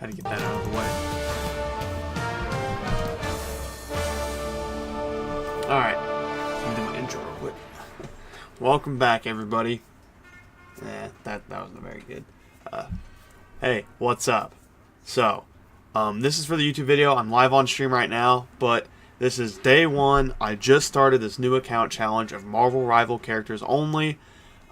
Had to get that out of the way. Alright, let me do my intro real quick. Welcome back, everybody. That wasn't very good. Hey, what's up? So, this is for the YouTube video. I'm live on stream right now, but this is day one. I just started this new account challenge of Marvel Rival characters only.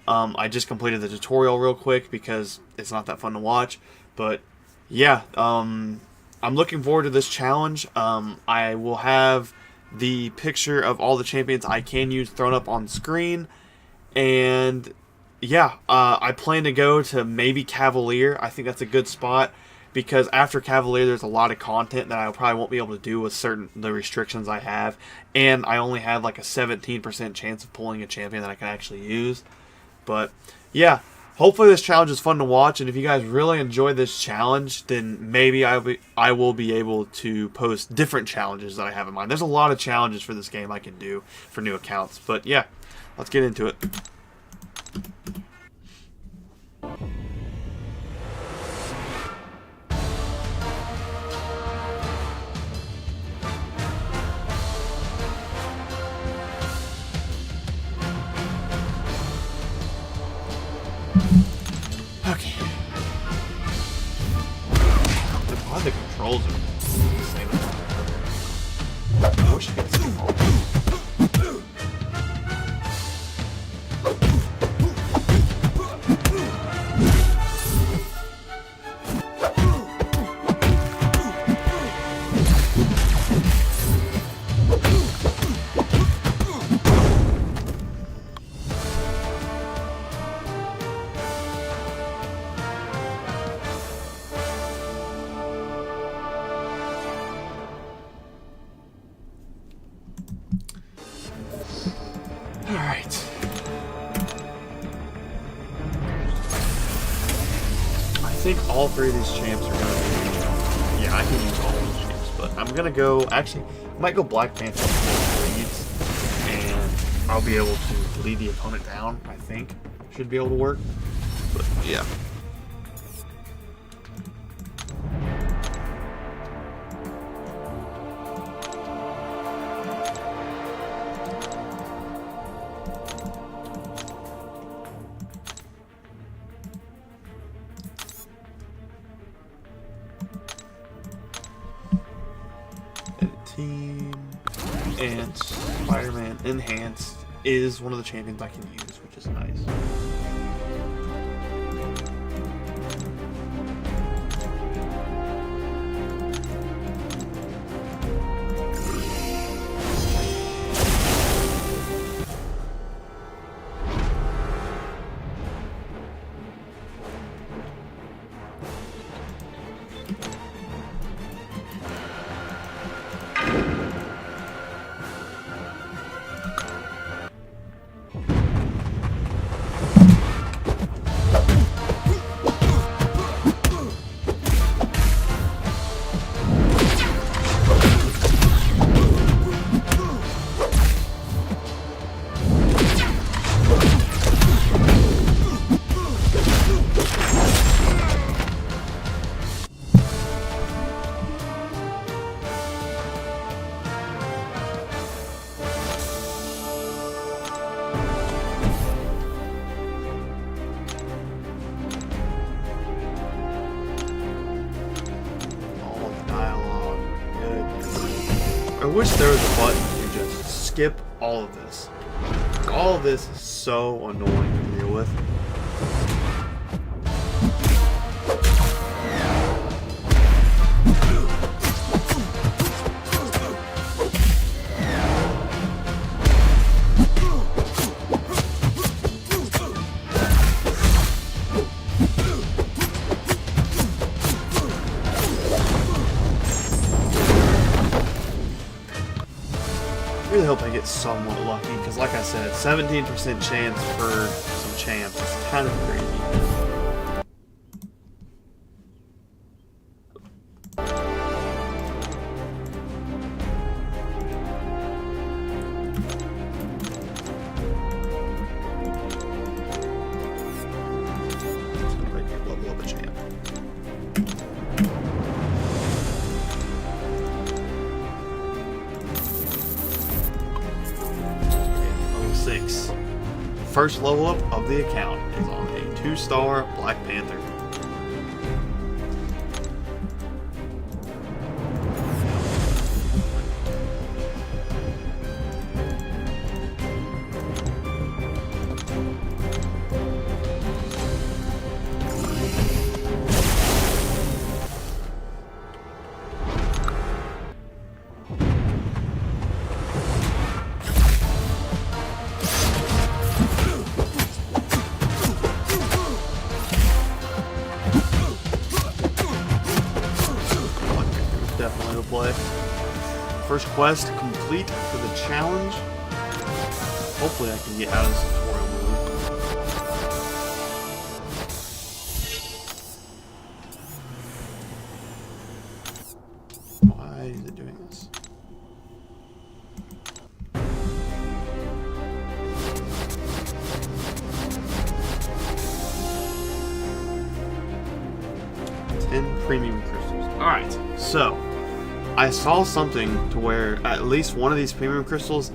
I just completed the tutorial real quick because it's not that fun to watch. But yeah, I'm looking forward to this challenge. I will have the picture of all the champions I can use thrown up on screen. And yeah, I plan to go to maybe Cavalier. I think that's a good spot because after Cavalier there's a lot of content that I probably won't be able to do with the restrictions I have. And I only have like a 17% chance of pulling a champion that I can actually use. But yeah, hopefully this challenge is fun to watch, and if you guys really enjoy this challenge, then maybe I will be able to post different challenges that I have in mind. There's a lot of challenges for this game I can do for new accounts, but yeah, let's get into it. Okay. Why the controls are the same as I wish I could see all of them. Alright. I think all three of these champs are going to be... Yeah, I can use all these champs, but I'm going to go... Actually, I might go Black Panther leads, and I'll be able to lead the opponent down, I think. Should be able to work. But, yeah. Team and Spider-Man Enhanced is one of the champions I can use, which is nice. I wish there was a button to just skip all of this. All of this is so annoying to deal with. I really hope I get somewhat lucky, because like I said, 17% chance for some champs is kind of crazy. Level up a champ. first level up of the account is on a 2-star Black Panther. Definitely a play. First quest complete for the challenge. Hopefully I can get out of this tutorial mode. Why is it doing this? Premium crystals. Alright, so I saw something to where at least one of these premium crystals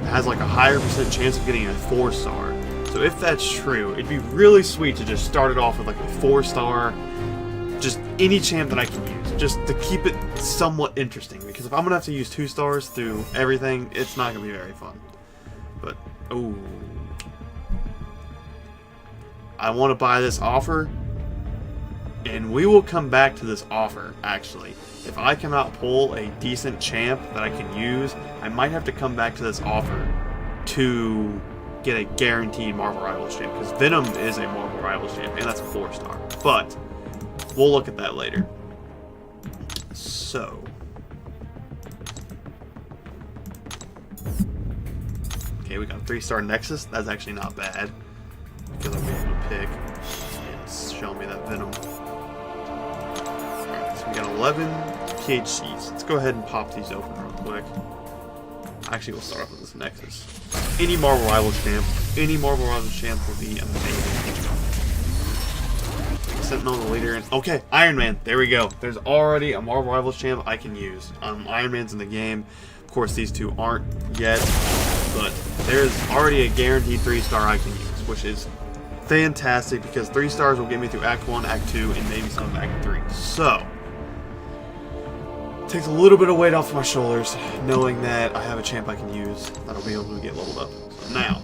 has like a higher % chance of getting a 4-star. So if that's true, it'd be really sweet to just start it off with like a 4-star, just any champ that I can use, just to keep it somewhat interesting. Because if I'm gonna have to use 2 stars through everything, it's not gonna be very fun. But oh, I want to buy this offer. And we will come back to this offer, actually. If I cannot pull a decent champ that I can use, I might have to come back to this offer to get a guaranteed Marvel Rivals champ. Because Venom is a Marvel Rivals champ, and that's a 4-star. But we'll look at that later. So. Okay, we got a 3-star Nexus. That's actually not bad. Because I'll be able to pick and show me that Venom. We got 11 PHCs. Let's go ahead and pop these open real quick. Actually, we'll start off with this Nexus. Any Marvel Rivals champ will be amazing. Sentinel, the leader, and okay, Iron Man. There we go. There's already a Marvel Rivals champ I can use. Iron Man's in the game. Of course, these two aren't yet, but there's already a guaranteed 3-star I can use, which is fantastic because 3 stars will get me through Act 1, Act 2, and maybe some of Act 3. So. Takes a little bit of weight off my shoulders, knowing that I have a champ I can use that'll be able to get leveled up. So now,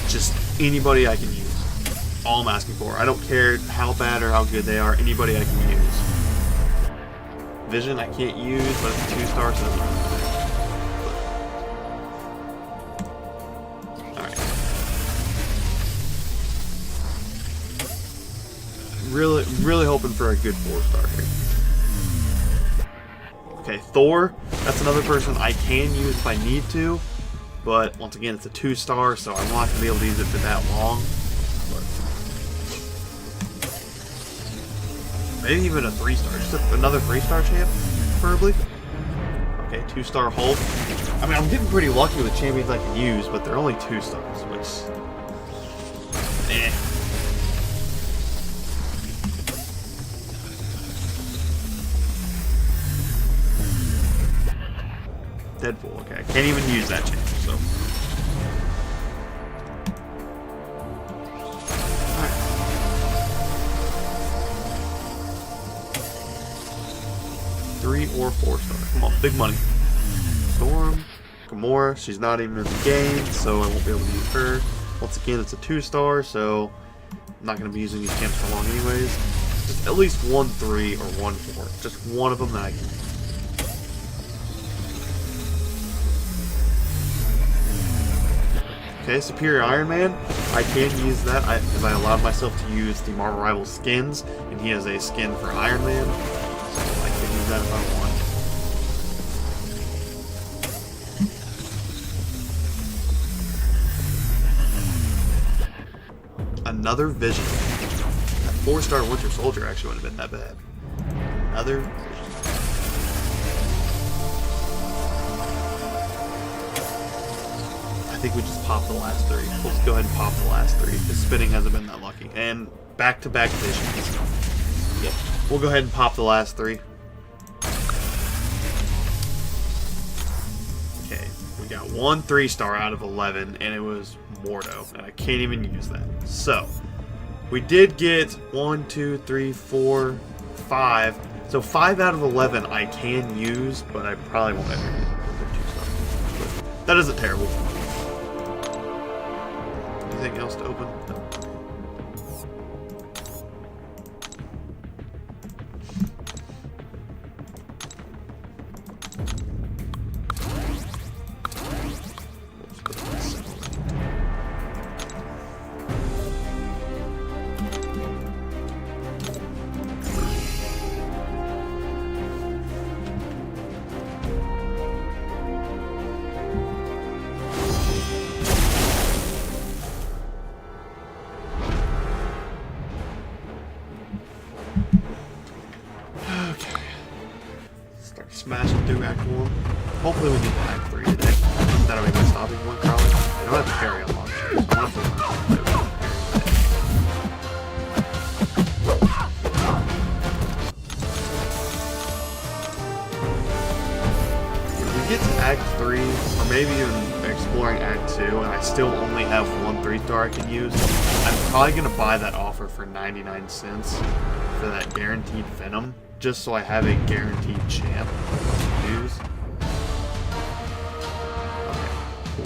just anybody I can use. All I'm asking for. I don't care how bad or how good they are. Anybody I can use. Vision I can't use, but it's a 2-star, so that's not really hoping for a good 4-star here. Okay, Thor, that's another person I can use if I need to, but once again, it's a 2-star, so I'm not going to be able to use it for that long. But maybe even a 3-star, just another 3-star champ, preferably. Okay, 2-star Hulk. I mean, I'm getting pretty lucky with champions I can use, but they're only 2 stars, which... eh. Deadpool, okay. I can't even use that champ, so. Alright. 3 or 4-star. Come on, big money. Storm, Gamora, she's not even in the game, so I won't be able to use her. Once again, it's a 2-star, so I'm not going to be using these champs for long anyways. Just at least 1 3 or 1 4. Just one of them that I can use. Okay, Superior Iron Man, I can use that because I allowed myself to use the Marvel Rivals skins, and he has a skin for Iron Man, so I can use that if I want. Another Vision. That 4-star Winter Soldier actually wouldn't have been that bad. Another Vision. I think we just popped the last 3. We'll just go ahead and pop the last 3. The spinning hasn't been that lucky. And back-to-back Visions. Yep. We'll go ahead and pop the last 3. We got 1 3-star out of 11, and it was Mordo, and I can't even use that. So, we did get 1, 2, 3, 4, 5. So 5 out of 11 I can use, but I probably won't ever get the 2-star. But that isn't terrible. Anything else to open? No. Smashing through Act 1. Hopefully we get to Act 3 today. That'll be my stopping point, probably. I don't have parry unlocked here, so I'm gonna have to learn if we get to Act 3, or maybe even exploring Act 2, and I still only have 1 3-star I can use, I'm probably going to buy that offer for 99 cents for that guaranteed Venom, just so I have a guaranteed champ to use. Okay, cool.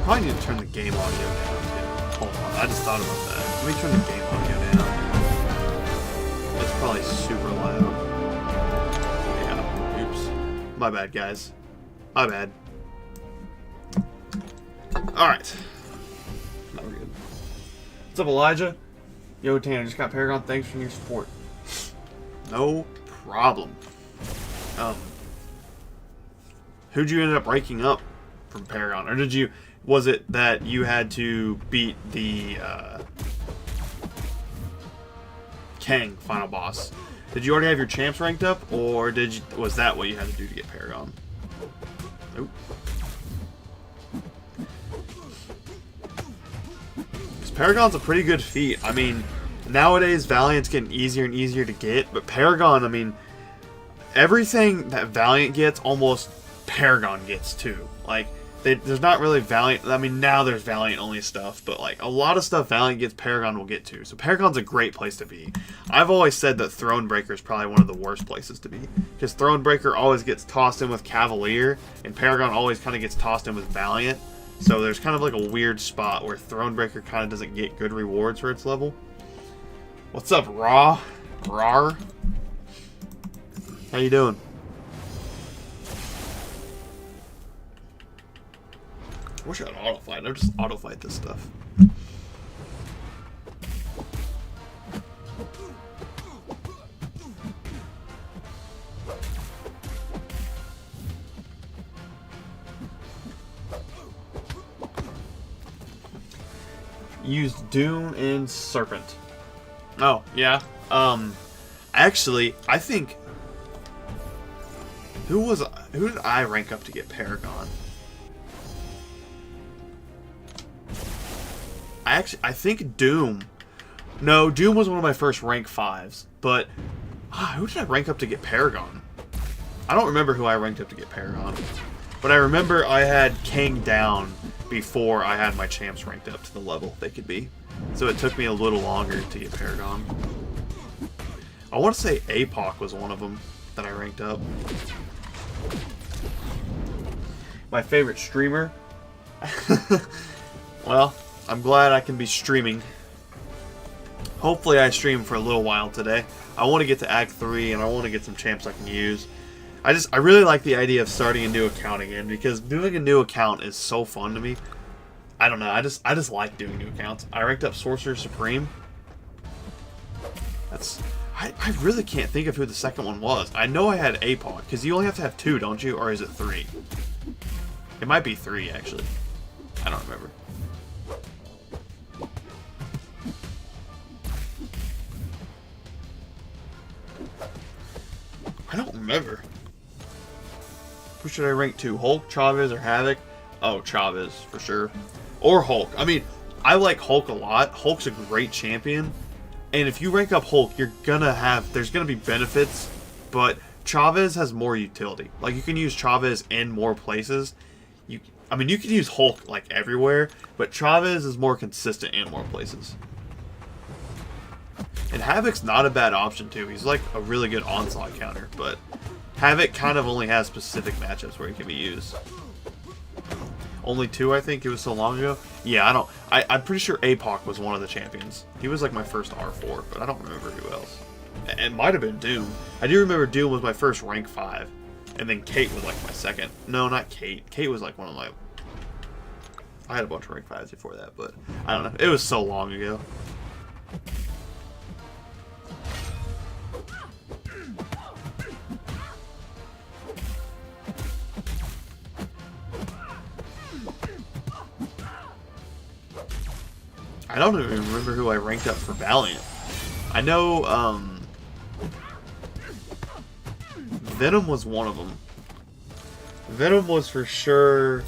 I need to turn the game audio down too. Hold on, I just thought about that. Let me turn the game audio down. It's probably super loud. Yeah, oops. My bad, guys. My bad. Alright. Now we're good. What's up, Elijah? Yo, Tanner, just got Paragon. Thanks for your support. No problem. Who'd you end up ranking up from Paragon? Or did you... Was it that you had to beat the Kang final boss? Did you already have your champs ranked up, or was that what you had to do to get Paragon? Nope. Because Paragon's a pretty good feat. I mean, nowadays Valiant's getting easier and easier to get, but Paragon, I mean, everything that Valiant gets, almost Paragon gets too. Like, there's not really Valiant. I mean, now there's Valiant only stuff, but like a lot of stuff Valiant gets, Paragon will get to. So Paragon's a great place to be. I've always said that Thronebreaker is probably one of the worst places to be, because Thronebreaker always gets tossed in with Cavalier, and Paragon always kind of gets tossed in with Valiant. So there's kind of like a weird spot where Thronebreaker kind of doesn't get good rewards for its level. What's up, Rar? How you doing? I wish I had auto-fight. I'll just auto-fight this stuff. Used Doom and Serpent. Oh, yeah. Actually, I think... Who did I rank up to get Paragon? I think Doom. No, Doom was one of my first rank 5s. But who did I rank up to get Paragon? I don't remember who I ranked up to get Paragon. But I remember I had Kang down before I had my champs ranked up to the level they could be. So it took me a little longer to get Paragon. I want to say APOC was one of them that I ranked up. My favorite streamer? Well, I'm glad I can be streaming. Hopefully I stream for a little while today. I want to get to Act 3 and I want to get some champs I can use. I really like the idea of starting a new account again, because doing a new account is so fun to me. I don't know, I just like doing new accounts. I ranked up Sorcerer Supreme. I really can't think of who the second one was. I know I had APOC, because you only have to have 2, don't you? Or is it 3? It might be 3, actually. I don't remember. I don't remember. Who should I rank to? Hulk, Chavez, or Havoc? Oh, Chavez, for sure. Or Hulk. I mean, I like Hulk a lot. Hulk's a great champion. And if you rank up Hulk, you're gonna have... There's gonna be benefits, but Chavez has more utility. Like, you can use Chavez in more places. I mean, you can use Hulk, like, everywhere, but Chavez is more consistent in more places. And Havoc's not a bad option, too. He's, like, a really good onslaught counter, but Havoc kind of only has specific matchups where he can be used. Only 2, I think. It was so long ago. Yeah, I'm pretty sure APOC was one of the champions. He was, like, my first R4, but I don't remember who else. It might have been Doom. I do remember Doom was my first rank 5. And then Kate was, like, my second. No, not Kate. Kate was, like, one of my... I had a bunch of rank 5s before that, but I don't know. It was so long ago. I don't even remember who I ranked up for Valiant. I know, Venom was one of them. Venom was for sure,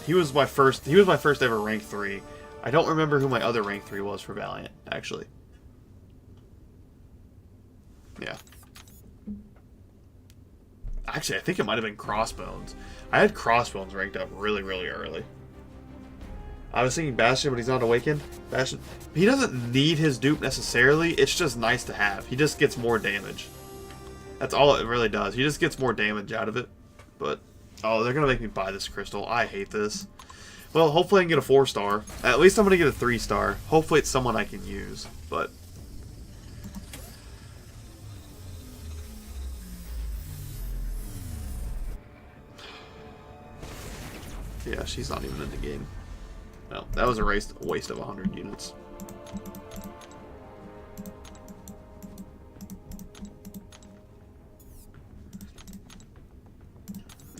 he was my first ever rank 3. I don't remember who my other rank 3 was for Valiant, actually. Yeah. Actually, I think it might have been Crossbones. I had Crossbones ranked up really, really early. I was thinking Bastion, but he's not awakened. Bastion, he doesn't need his dupe necessarily. It's just nice to have. He just gets more damage. That's all it really does. He just gets more damage out of it. But, oh, they're going to make me buy this crystal. I hate this. Well, hopefully I can get a 4-star. At least I'm going to get a 3-star. Hopefully it's someone I can use. But... yeah, she's not even in the game. No, that was a waste of 100 units.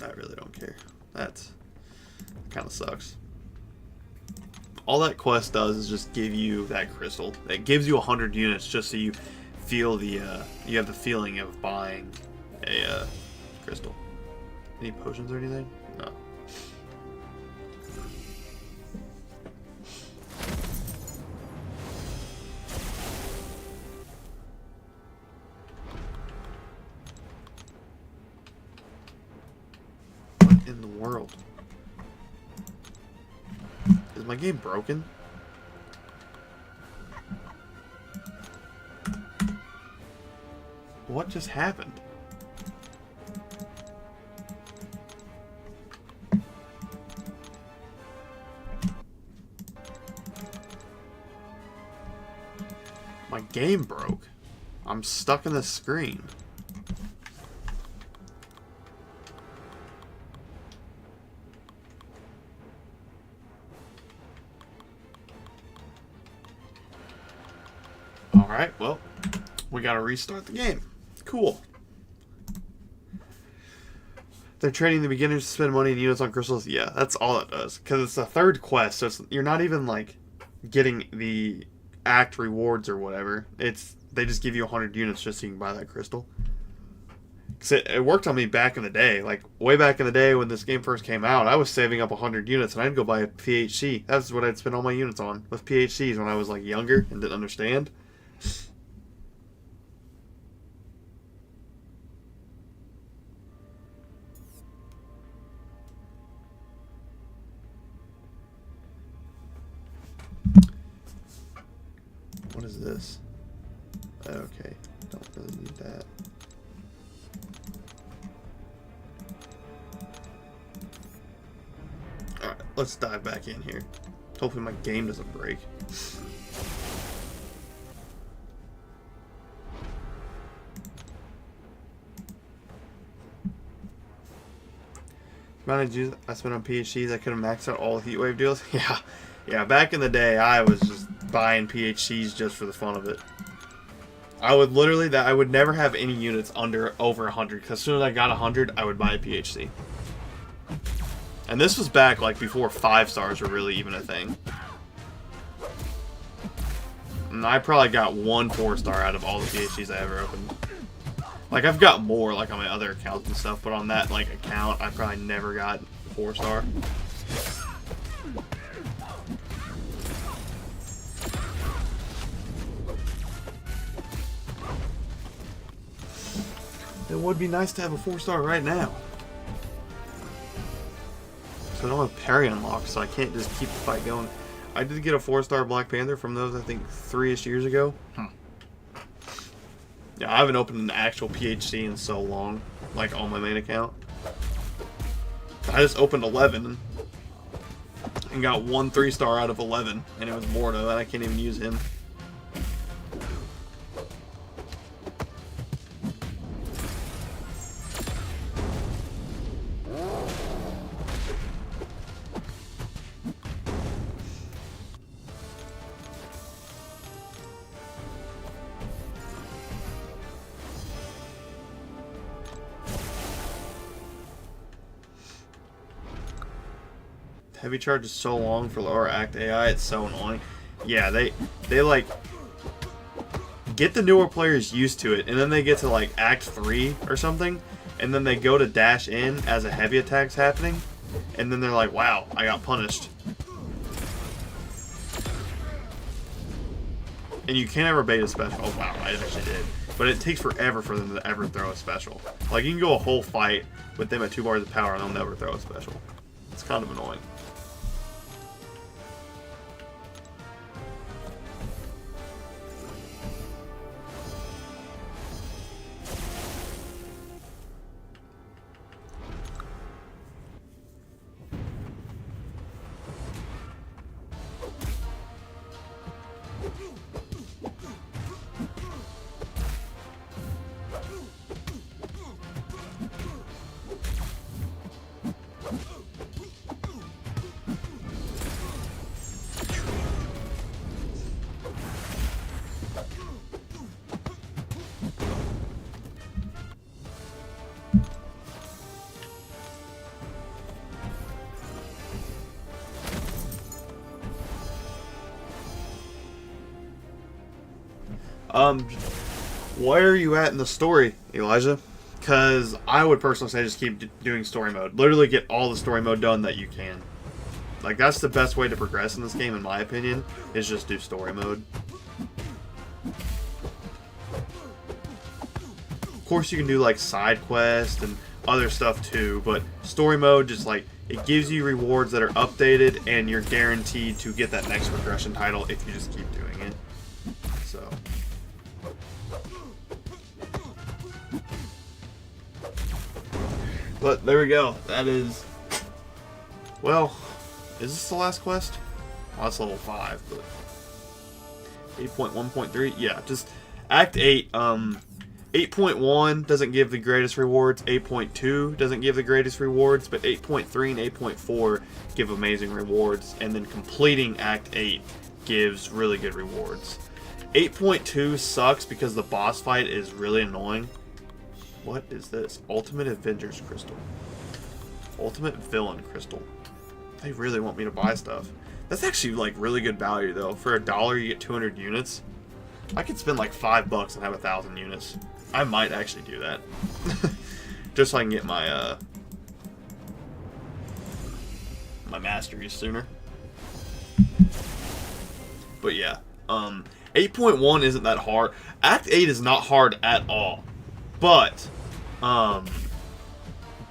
I really don't care. That kind of sucks. All that quest does is just give you that crystal. It gives you 100 units just so you feel the you have the feeling of buying a crystal. Any potions or anything? No. In the world. Is my game broken? What just happened? My game broke. I'm stuck in the screen. Alright, well, we gotta restart the game. Cool. They're training the beginners to spend money and units on crystals. Yeah, that's all it does. Because it's a third quest, so you're not even, like, getting the act rewards or whatever. They just give you 100 units just so you can buy that crystal. Because it worked on me back in the day. Like, way back in the day when this game first came out, I was saving up 100 units and I'd go buy a PHC. That's what I'd spend all my units on, with PHCs when I was, like, younger and didn't understand. What is this? Okay, don't really need that. Alright, let's dive back in here. Hopefully my game doesn't break. The amount of juice I spent on PhDs, I could have maxed out all Heatwave deals. Yeah, back in the day, I was just buying PHCs just for the fun of it. I would literally, I would never have any units over 100, because as soon as I got 100, I would buy a PHC. And this was back, like, before 5 stars were really even a thing. And I probably got 1 4-star out of all the PHCs I ever opened. Like, I've got more, like, on my other accounts and stuff, but on that, like, account, I probably never got 4-star. It would be nice to have a 4-star right now. So I don't have parry unlocked, so I can't just keep the fight going. I did get a 4-star Black Panther from those, I think, 3-ish years ago. Yeah, I haven't opened an actual PHC in so long, like on my main account. I just opened 11 and got 1 3-star out of 11, and it was Mordo, and I can't even use him. Heavy charge is so long for lower act AI, it's so annoying. Yeah, they like get the newer players used to it, and then they get to like act 3 or something, and then they go to dash in as a heavy attack's happening, and then they're like, wow, I got punished. And you can't ever bait a special. Oh wow, I actually did. But it takes forever for them to ever throw a special. Like, you can go a whole fight with them at 2 bars of power and they'll never throw a special. It's kind of annoying. Where are you at in the story, Elijah? Because I would personally say just keep doing story mode. Literally get all the story mode done that you can. Like, that's the best way to progress in this game, in my opinion, is just do story mode. Of course, you can do, like, side quests and other stuff, too, but story mode just, like, it gives you rewards that are updated, and you're guaranteed to get that next progression title if you just keep doing it. So... But there we go. That is... Well, is this the last quest? Well, that's level 5, but... 8.1.3? Yeah, just... Act 8, 8.1 doesn't give the greatest rewards, 8.2 doesn't give the greatest rewards, but 8.3 and 8.4 give amazing rewards, and then completing Act 8 gives really good rewards. 8.2 sucks because the boss fight is really annoying. What is this? Ultimate Avengers Crystal. Ultimate Villain Crystal. They really want me to buy stuff. That's actually like really good value though. For $1 you get 200 units. I could spend like $5 and have 1,000 units. I might actually do that. Just so I can get my my masteries sooner. But yeah. 8.1 isn't that hard. Act 8 is not hard at all. But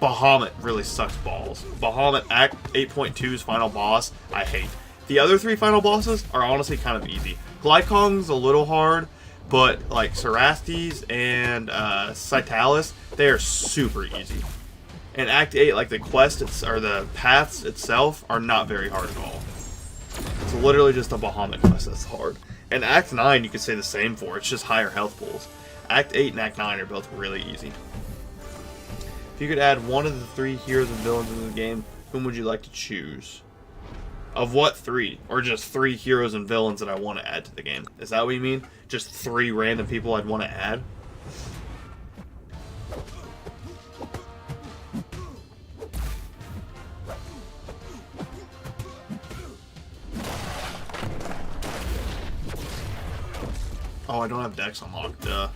Bahamut really sucks balls. Bahamut Act 8.2's final boss, I hate. The other 3 final bosses are honestly kind of easy. Glycong's a little hard, but like Cerastes and Citalis, they are super easy. And Act 8, like the quest or the paths itself, are not very hard at all. It's literally just a Bahamut quest that's hard. And Act 9 you could say the same for, it's just higher health pools. Act 8 and Act 9 are both really easy. If you could add one of the 3 heroes and villains in the game, whom would you like to choose? Of what 3? Or just 3 heroes and villains that I want to add to the game? Is that what you mean? Just 3 random people I'd want to add? Oh, I don't have Dex unlocked, duh.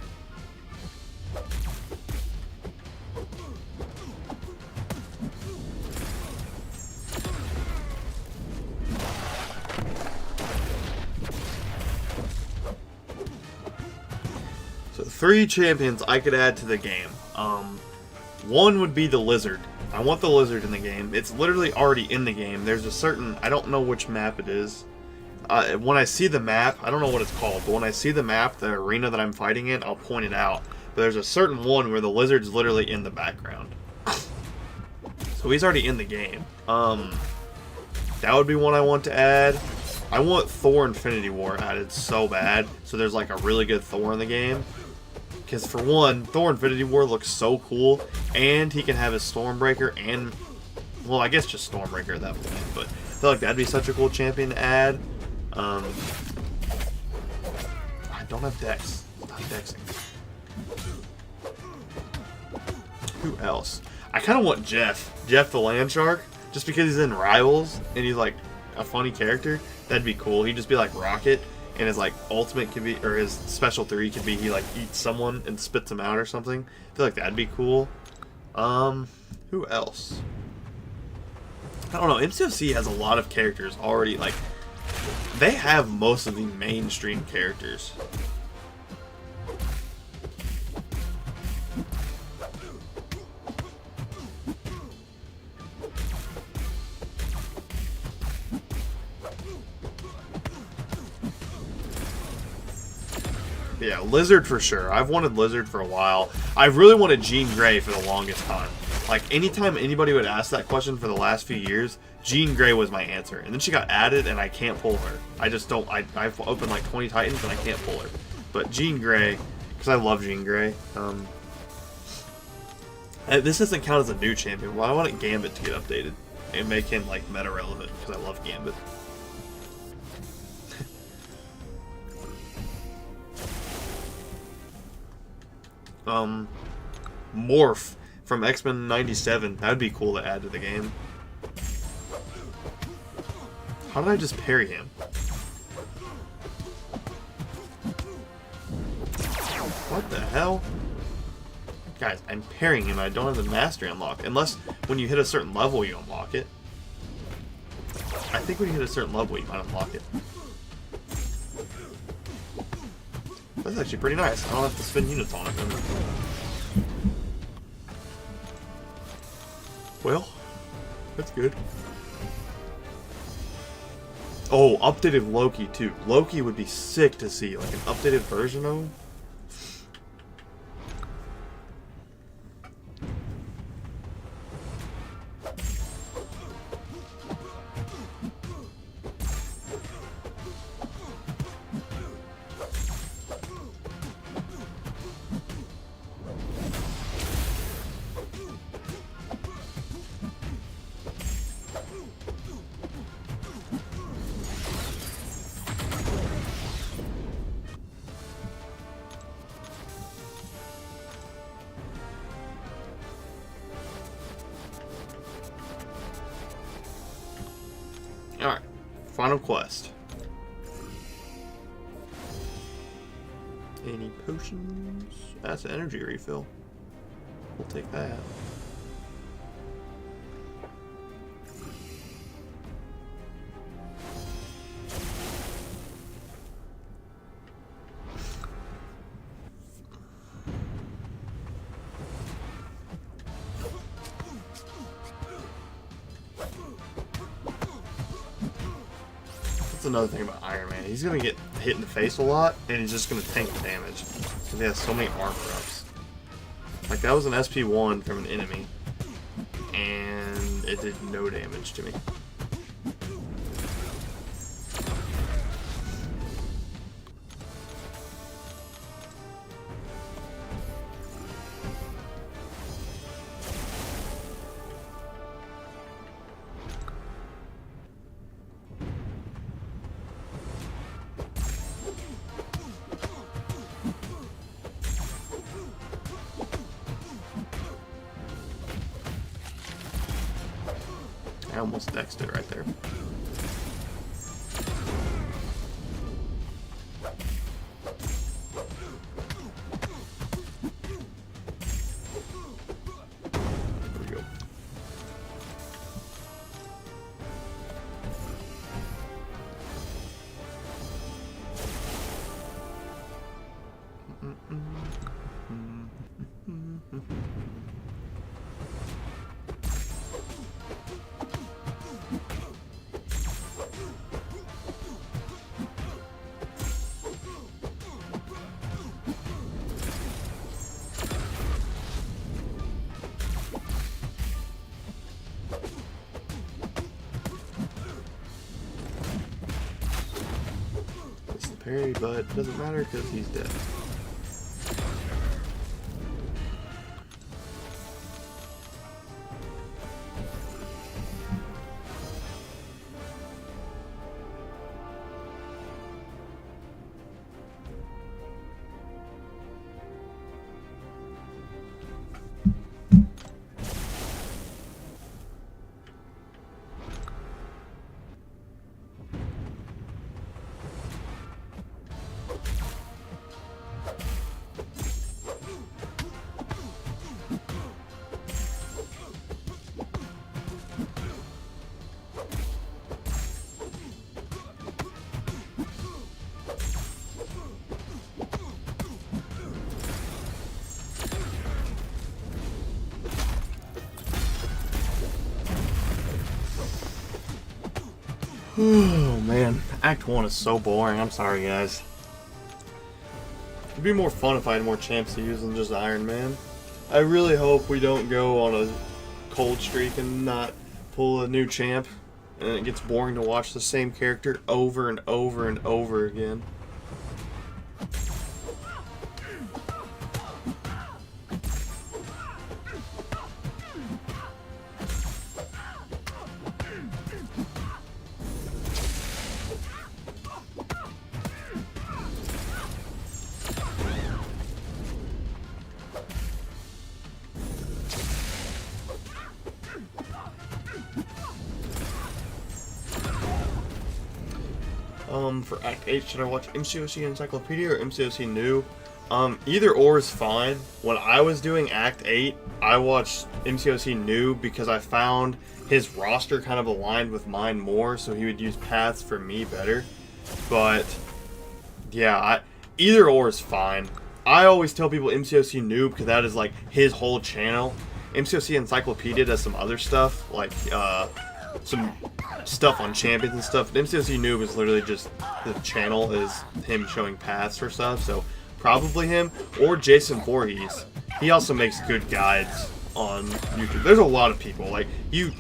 So 3 champions I could add to the game. One would be the lizard. I want the lizard in the game. It's literally already in the game. There's a certain, I don't know which map it is. When I see the map, I don't know what it's called, but when I see the map, the arena that I'm fighting in, I'll point it out. But there's a certain one where the lizard's literally in the background. So he's already in the game. That would be one I want to add. I want Thor Infinity War added so bad, so there's like a really good Thor in the game. Because for one, Thor Infinity War looks so cool, and he can have his Stormbreaker and, well, I guess just Stormbreaker at that point, but I feel like that'd be such a cool champion to add. I don't have Dex. Not Dexing. Who else? I kind of want Jeff. Jeff the Land Shark. Just because he's in Rivals and he's like a funny character. That'd be cool. He'd just be like Rocket. And his like ultimate could be, or his special 3 could be he like eats someone and spits them out or something. I feel like that'd be cool. Who else? I don't know. MCOC has a lot of characters already, like, they have most of the mainstream characters. Yeah, Lizard for sure. I've wanted Lizard for a while. I've really wanted Jean Grey for the longest time. Like, anytime anybody would ask that question for the last few years, Jean Grey was my answer. And then she got added, and I can't pull her. I just don't. I've opened like 20 Titans, and I can't pull her. But Jean Grey, because I love Jean Grey. This doesn't count as a new champion. Well, I want Gambit to get updated and make him like meta relevant, because I love Gambit. Morph from X-Men 97. That would be cool to add to the game. How did I just parry him? What the hell? Guys, I'm parrying him. I don't have the mastery unlock. Unless when you hit a certain level, you unlock it. I think when you hit a certain level, you might unlock it. That's actually pretty nice. I don't have to spend units on it. Well, that's good. Oh, updated Loki too. Loki would be sick to see, like an updated version of him. Alright, final quest. Any potions? That's an energy refill. We'll take that. That's another thing about Iron Man. He's gonna get hit in the face a lot, and he's just gonna tank the damage. Because he has so many armor ups. Like, that was an SP1 from an enemy, and it did no damage to me. I almost dexed it right there. There we go. It's the parry, but it doesn't matter because he's dead. Oh man, Act 1 is so boring. I'm sorry, guys. It'd be more fun if I had more champs to use than just Iron Man. I really hope we don't go on a cold streak and not pull a new champ, and it gets boring to watch the same character over and over and over again. For Act 8, should I watch MCOC Encyclopedia or MCOC New? Either or is fine. When I was doing Act 8, I watched MCOC New because I found his roster kind of aligned with mine more, so he would use paths for me better. But, yeah, either or is fine. I always tell people MCOC New because that is, like, his whole channel. MCOC Encyclopedia does some other stuff, like, some stuff on champions and stuff. MCOC Noob is literally just the channel is him showing paths for stuff, so probably him or Jason Voorhees. He also makes good guides on YouTube. There's a lot of people like you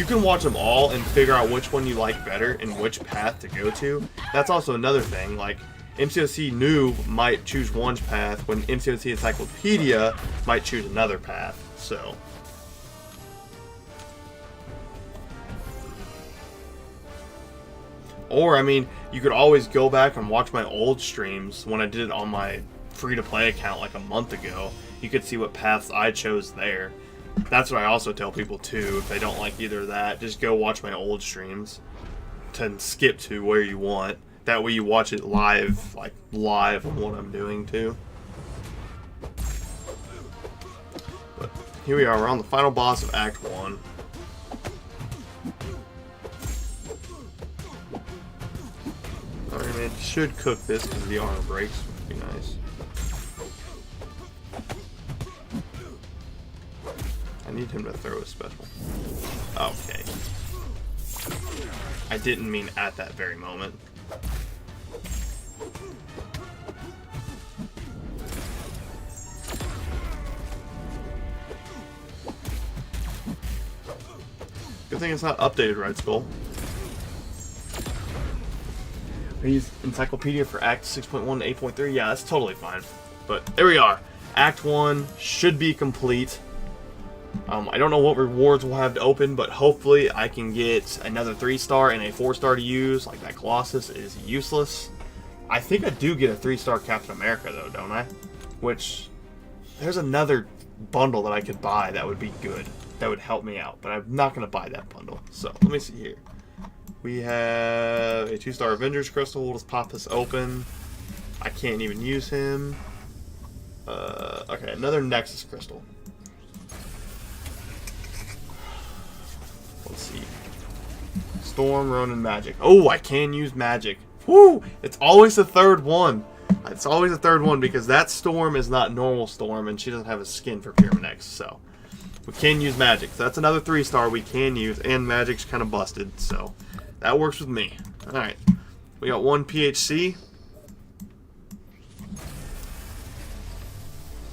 can watch them all and figure out which one you like better and which path to go to. That's also another thing. Like MCOC Noob might choose one path when MCOC Encyclopedia might choose another path. So. Or, I mean, you could always go back and watch my old streams when I did it on my free-to-play account like a month ago. You could see what paths I chose there. That's what I also tell people, too. If they don't like either of that, just go watch my old streams and skip to where you want. That way you watch it live, like live on what I'm doing, too. But here we are. We're on the final boss of Act 1. Alright, man, should cook this because the armor breaks, which would be nice. I need him to throw a special. Okay. I didn't mean at that very moment. Good thing it's not updated, right, Skull? Use Encyclopedia for Act 6.1 to 8.3. Yeah, that's totally fine. But there we are. Act 1 should be complete. I don't know what rewards we'll have to open, but hopefully I can get another 3-star and a 4-star to use. Like that Colossus is useless. I think I do get a 3-star Captain America though, don't I? Which, there's another bundle that I could buy that would be good. that would help me out. But I'm not going to buy that bundle. So let me see here. We have a 2-star Avengers crystal. We'll just pop this open. I can't even use him. Okay, another Nexus crystal. Let's see. Storm, Ronin, Magic. Oh, I can use Magic. Woo! It's always the third one. It's always the third one because that Storm is not normal Storm, and she doesn't have a skin for Pyramid X. So we can use Magic. So that's another 3-star we can use, and Magic's kind of busted. So that works with me. All right, we got 1 PHC.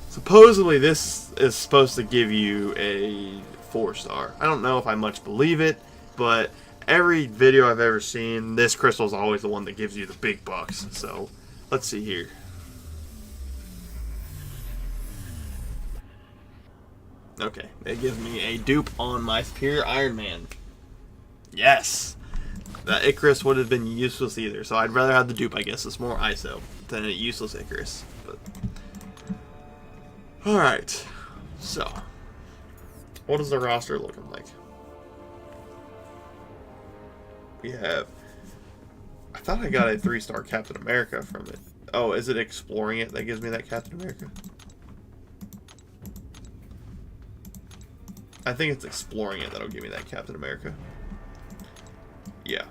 Supposedly this is supposed to give you a 4-star. I don't know if I much believe it, but every video I've ever seen, this crystal is always the one that gives you the big bucks. So let's see here. Okay, it gives me a dupe on my Superior Iron Man. Yes! That Icarus would have been useless either, so I'd rather have the dupe, I guess. It's more ISO than a useless Icarus. But alright, so what is the roster looking like? We have, I thought I got a 3-star Captain America from it. Oh, is it exploring it that gives me that Captain America? I think it's exploring it that'll give me that Captain America. Yeah.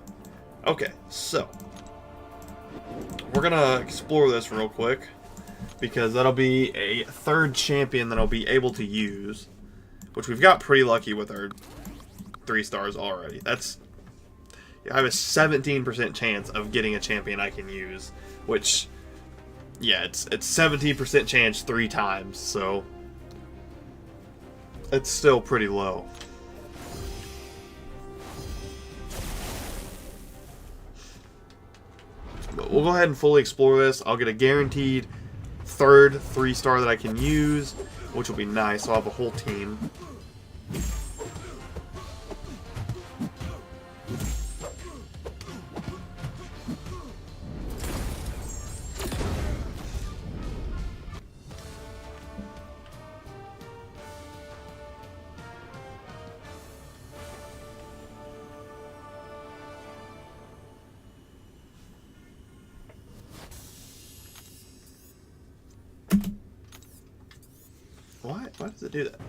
Okay, so we're gonna explore this real quick because that'll be a 3rd champion that I'll be able to use, which we've got pretty lucky with our 3 stars already. That's, I have a 17% chance of getting a champion I can use, which, yeah, it's 17% chance 3 times, so it's still pretty low. But we'll go ahead and fully explore this. I'll get a guaranteed 3rd 3-star that I can use, which will be nice. So I'll have a whole team. Why does it do that?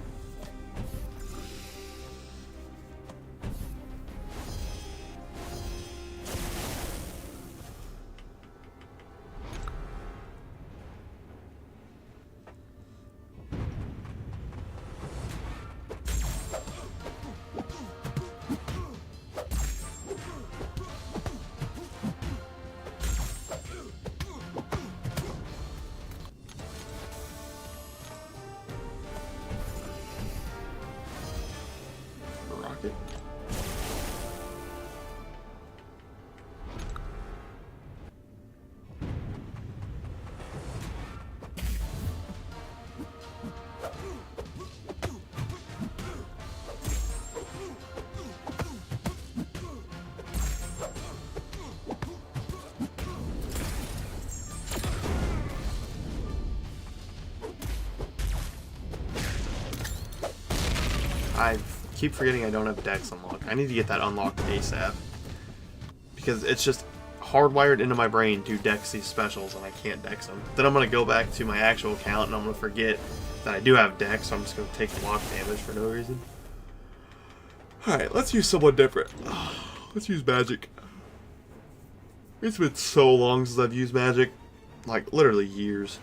Rocket. I keep forgetting I don't have Dex unlocked. I need to get that unlocked ASAP. Because it's just hardwired into my brain to Dex these specials and I can't Dex them. Then I'm going to go back to my actual account and I'm going to forget that I do have Dex, so I'm just going to take block damage for no reason. Alright, let's use someone different. Let's use Magic. It's been so long since I've used Magic. Like, literally years.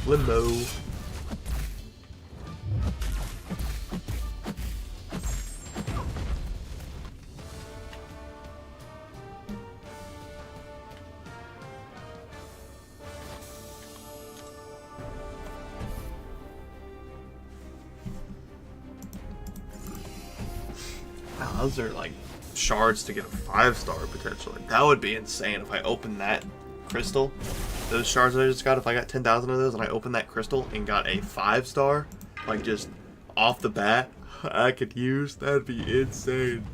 Limbo. Wow, those are like shards to get a 5-star potentially. That would be insane if I opened that crystal. Those shards that I just got, if I got 10,000 of those and I opened that crystal and got a 5-star, like just off the bat, I could use. That'd be insane.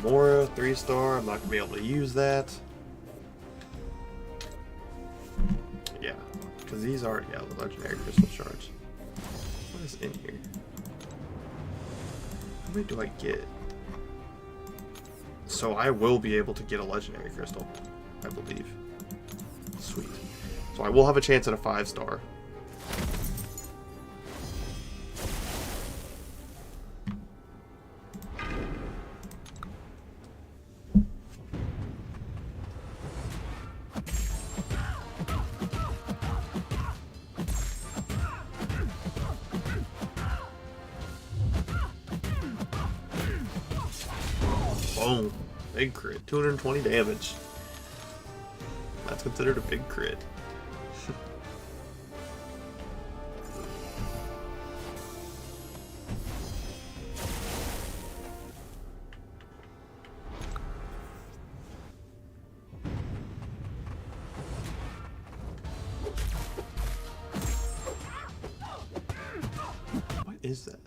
Gamora, 3-star. I'm not gonna be able to use that. Yeah, because these already have the legendary crystal shards. What is in here? How many do I get? So I will be able to get a legendary crystal, I believe. Sweet. So I will have a chance at a 5-star. Boom. Big crit. 220 damage. That's considered a big crit. What is that?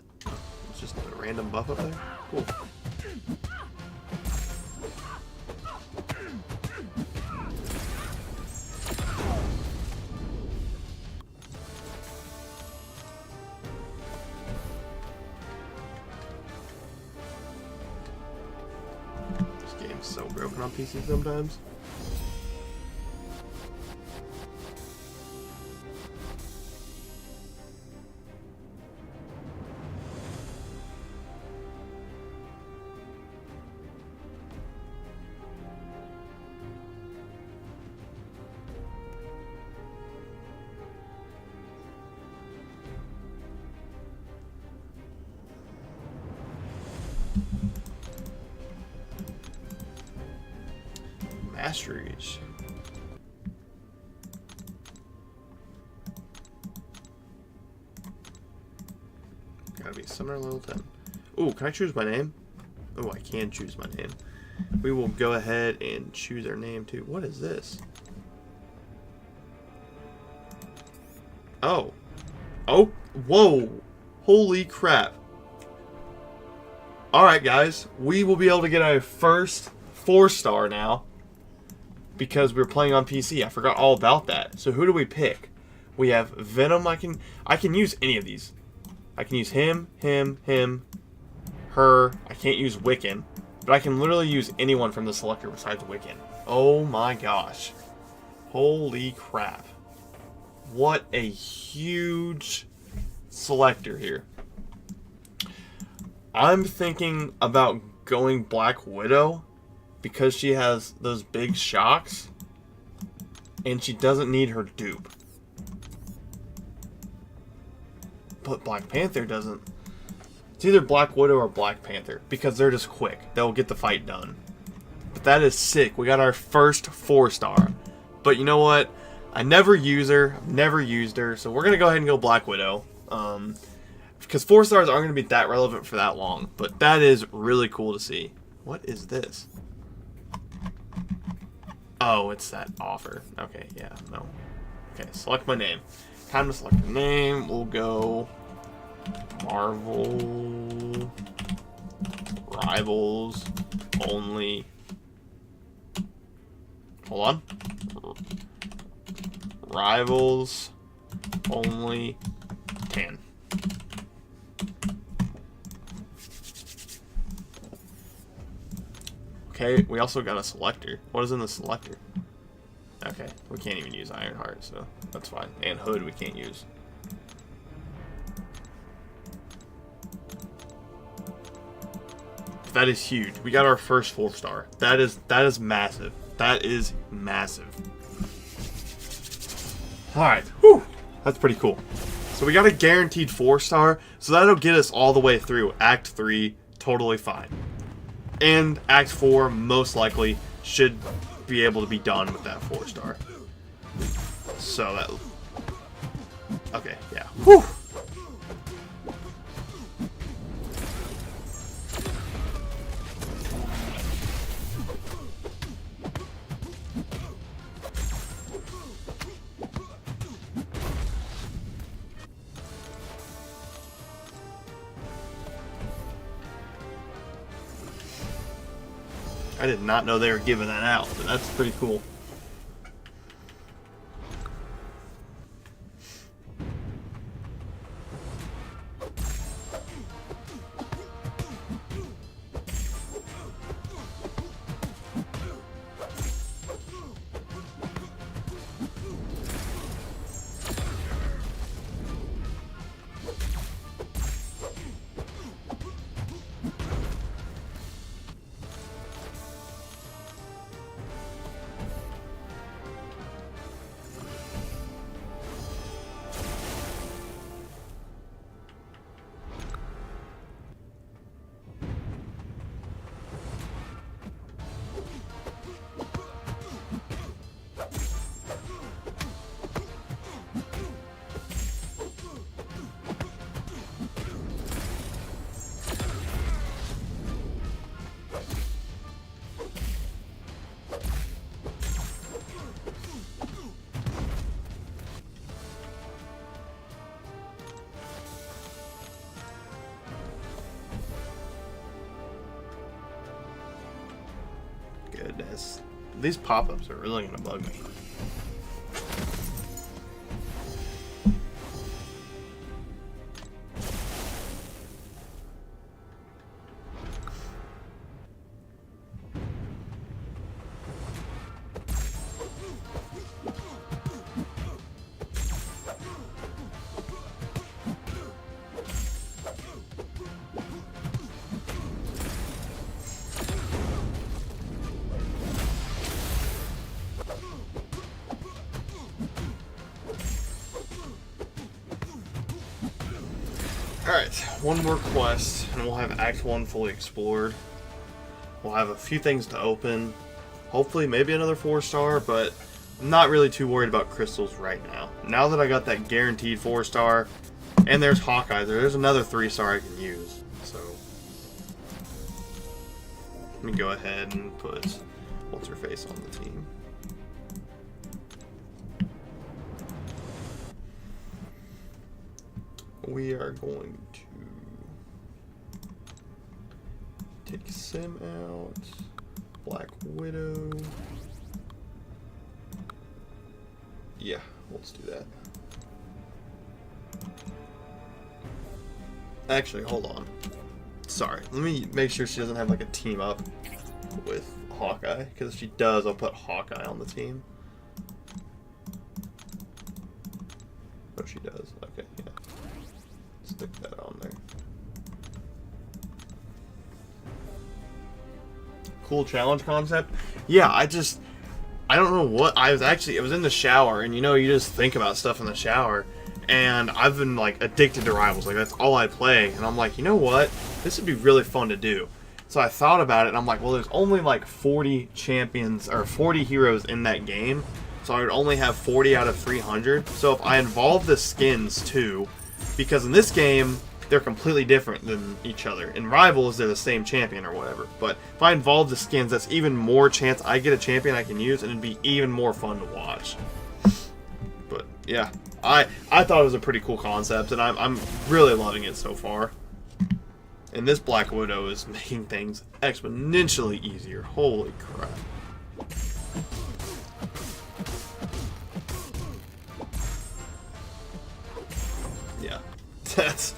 It's just a random buff up there? Cool. So broken on PC sometimes. Masteries. Gotta be summoner level 10. Ooh, can I choose my name? Oh, I can choose my name. We will go ahead and choose our name too. What is this? Oh. Oh, whoa. Holy crap. Alright guys, we will be able to get our first 4-star now. Because we're playing on PC. I forgot all about that. So who do we pick? We have Venom. I can use any of these. I can use him, her. I can't use Wiccan. But I can literally use anyone from the selector besides Wiccan. Oh my gosh. Holy crap. What a huge selector here. I'm thinking about going Black Widow. Because she has those big shocks. And she doesn't need her dupe. But Black Panther doesn't. It's either Black Widow or Black Panther. Because they're just quick. They'll get the fight done. But that is sick. We got our first 4-star. But you know what? I never use her. I've never used her. So we're going to go ahead and go Black Widow. Because 4-stars aren't going to be that relevant for that long. But that is really cool to see. What is this? Oh, it's that offer. Okay, yeah, no. Okay, select my name. Time to select the name. We'll go Marvel Rivals only. Hold on. Rivals only 10. Okay, we also got a selector. What is in the selector? Okay, we can't even use Ironheart, so that's fine. And Hood we can't use. That is huge. We got our first 4-star. That is massive. That is massive. Alright, whew. That's pretty cool. So we got a guaranteed 4-star, so that'll get us all the way through Act 3 totally fine. And Act 4 most likely should be able to be done with that 4-star. So that... Okay, yeah. Whew! I did not know they were giving that out, but that's pretty cool. Goodness. These pop-ups are really going to bug me. Alright, one more quest, and we'll have Act 1 fully explored. We'll have a few things to open. Hopefully, maybe another 4-star, but I'm not really too worried about crystals right now. Now that I got that guaranteed 4-star, and there's Hawkeye, there's another 3-star I can use. So, let me go ahead and put What's-Her-Face on the team. We are going to take Sim out, Black Widow. Yeah, let's do that. Actually, hold on. Sorry, let me make sure she doesn't have like a team up with Hawkeye, because if she does, I'll put Hawkeye on the team. Oh, she does. Okay, yeah. Stick that on there. Cool challenge concept. Yeah, I don't know what it was in the shower, and you know, you just think about stuff in the shower, and I've been like addicted to Rivals, like that's all I play, and I'm like, you know what, this would be really fun to do. So I thought about it, and I'm like, well, there's only like 40 champions or 40 heroes in that game, so I would only have 40 out of 300. So if I involve the skins too, because in this game, they're completely different than each other. In Rivals, they're the same champion or whatever. But if I involve the skins, that's even more chance I get a champion I can use, and it'd be even more fun to watch. But yeah, I thought it was a pretty cool concept, and I'm really loving it so far. And this Black Widow is making things exponentially easier. Holy crap. Yeah, that's...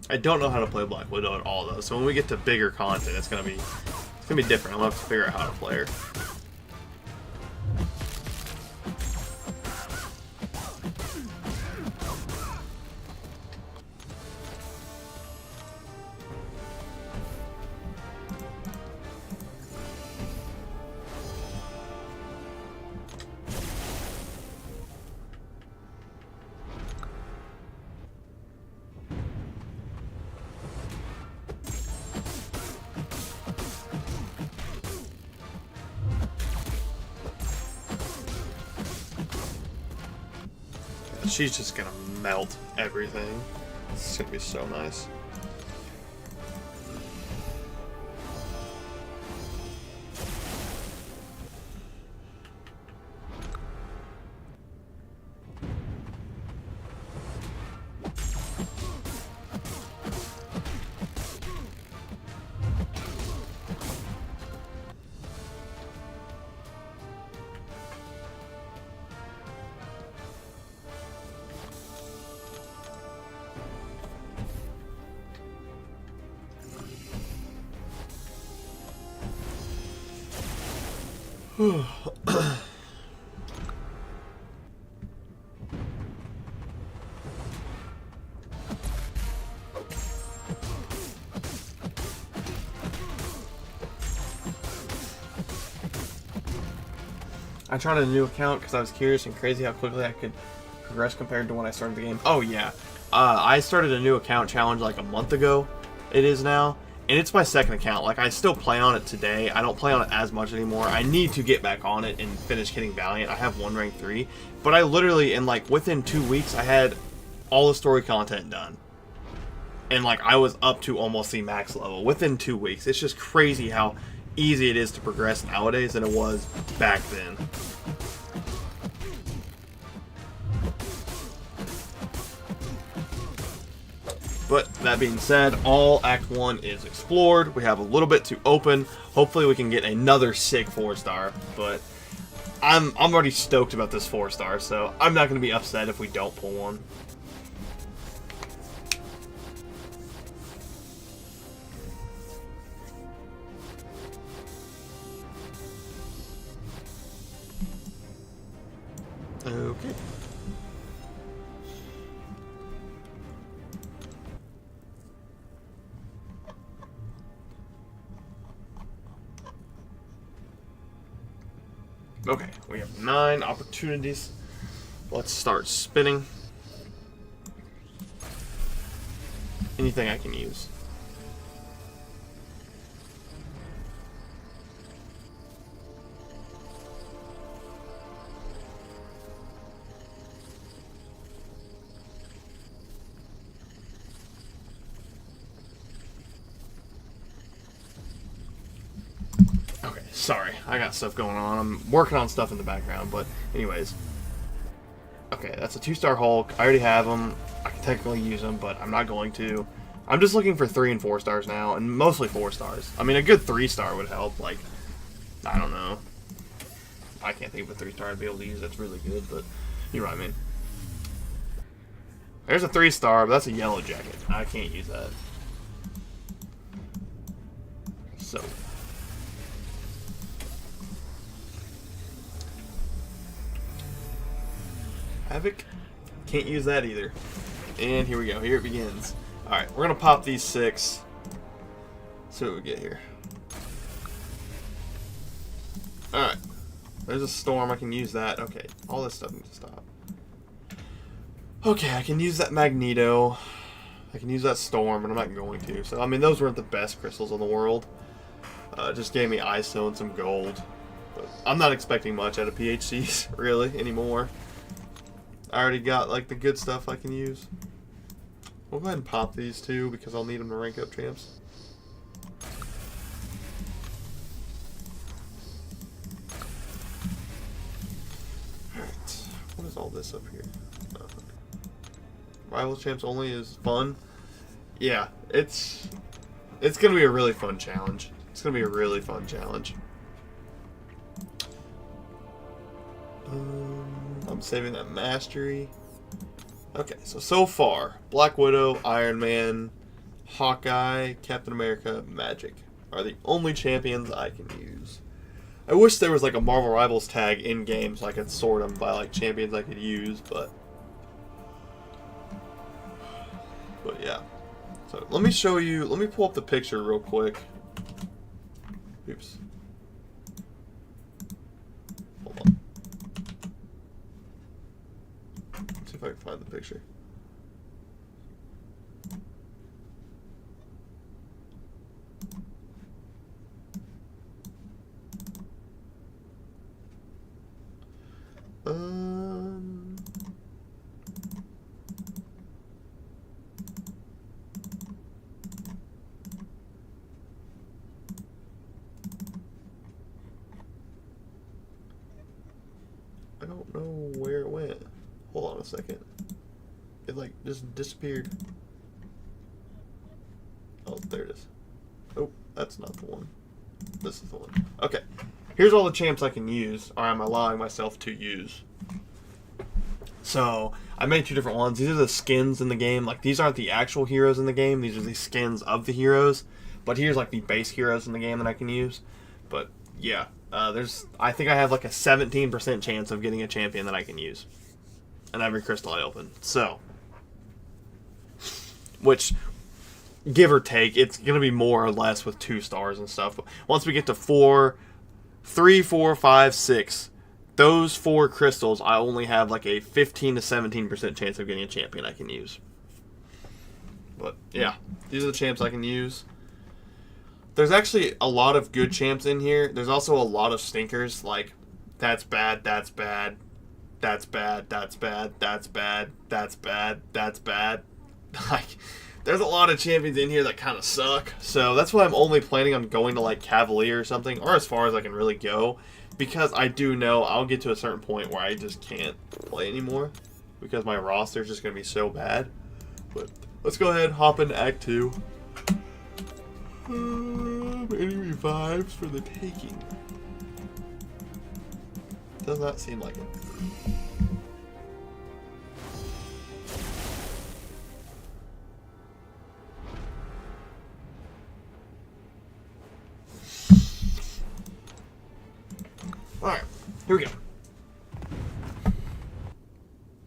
I don't know how to play Black Widow at all, though. So when we get to bigger content, it's gonna be different. I'm gonna have to figure out how to play her. she's just gonna melt everything. It's gonna be so nice. I tried a new account because I was curious and crazy how quickly I could progress compared to when I started the game. Oh yeah, I started a new account challenge like a month ago. It is now, and it's my second account. Like I still play on it today. I don't play on it as much anymore. I need to get back on it and finish hitting Valiant. I have one rank 3, but I literally in like within 2 weeks I had all the story content done, and like I was up to almost the max level within 2 weeks. It's just crazy how easy it is to progress nowadays than it was back then. But that being said, all Act 1 is explored. We have a little bit to open. Hopefully we can get another sick 4-star, but I'm already stoked about this 4-star, so I'm not going to be upset if we don't pull one. Okay. Okay, we have 9 opportunities. Let's start spinning. Anything I can use. Sorry, I got stuff going on. I'm working on stuff in the background, but anyways. Okay, that's a 2-star Hulk. I already have them. I can technically use them, but I'm not going to. I'm just looking for 3 and 4 stars now, and mostly 4 stars. I mean, a good 3-star would help. Like, I don't know. I can't think of a 3-star I'd be able to use that's really good, but you know what I mean. There's a 3-star, but that's a yellow jacket. I can't use that. So... Havoc, can't use that either. And here we go. Here it begins. Alright, we're going to pop these 6. See what we get here. Alright. There's a storm. I can use that. Okay, all this stuff needs to stop. Okay, I can use that Magneto. I can use that storm, but I'm not going to. So, I mean, those weren't the best crystals in the world. Just gave me ISO and some gold. But I'm not expecting much out of PHCs, really, anymore. I already got, like, the good stuff I can use. We'll go ahead and pop these two, because I'll need them to rank up champs. Alright. What is all this up here? Rivals champs only is fun. Yeah, it's going to be a really fun challenge. It's going to be a really fun challenge. I'm saving that mastery. Okay, so far, Black Widow, Iron Man, Hawkeye, Captain America, Magic are the only champions I can use. I wish there was like a Marvel Rivals tag in game so I could sort them by like champions I could use, but yeah. So let me show you. Let me pull up the picture real quick. Oops. Hold on. See if I can find the picture. a second. It like just disappeared. Oh, there it is. Oh, that's not the one. This is the one. Okay. Here's all the champs I can use, or I'm allowing myself to use. So, I made 2 different ones. These are the skins in the game. Like, these aren't the actual heroes in the game. These are the skins of the heroes. But here's, like, the base heroes in the game that I can use. But, yeah. I think I have, like, a 17% chance of getting a champion that I can use. And every crystal I open. So. Which, give or take, it's going to be more or less with 2 stars and stuff. But once we get to 3, 4, 5, 6... those 4 crystals, I only have like a 15 to 17% chance of getting a champion I can use. But yeah, these are the champs I can use. There's actually a lot of good champs in here. There's also a lot of stinkers, like that's bad, that's bad, that's bad, that's bad, that's bad, that's bad, that's bad. Like, there's a lot of champions in here that kind of suck. So that's why I'm only planning on going to like Cavalier or something, or as far as I can really go. Because I do know I'll get to a certain point where I just can't play anymore. Because my roster is just going to be so bad. But let's go ahead and hop into Act 2. Any revives for the taking? Does not seem like it. Alright, here we go.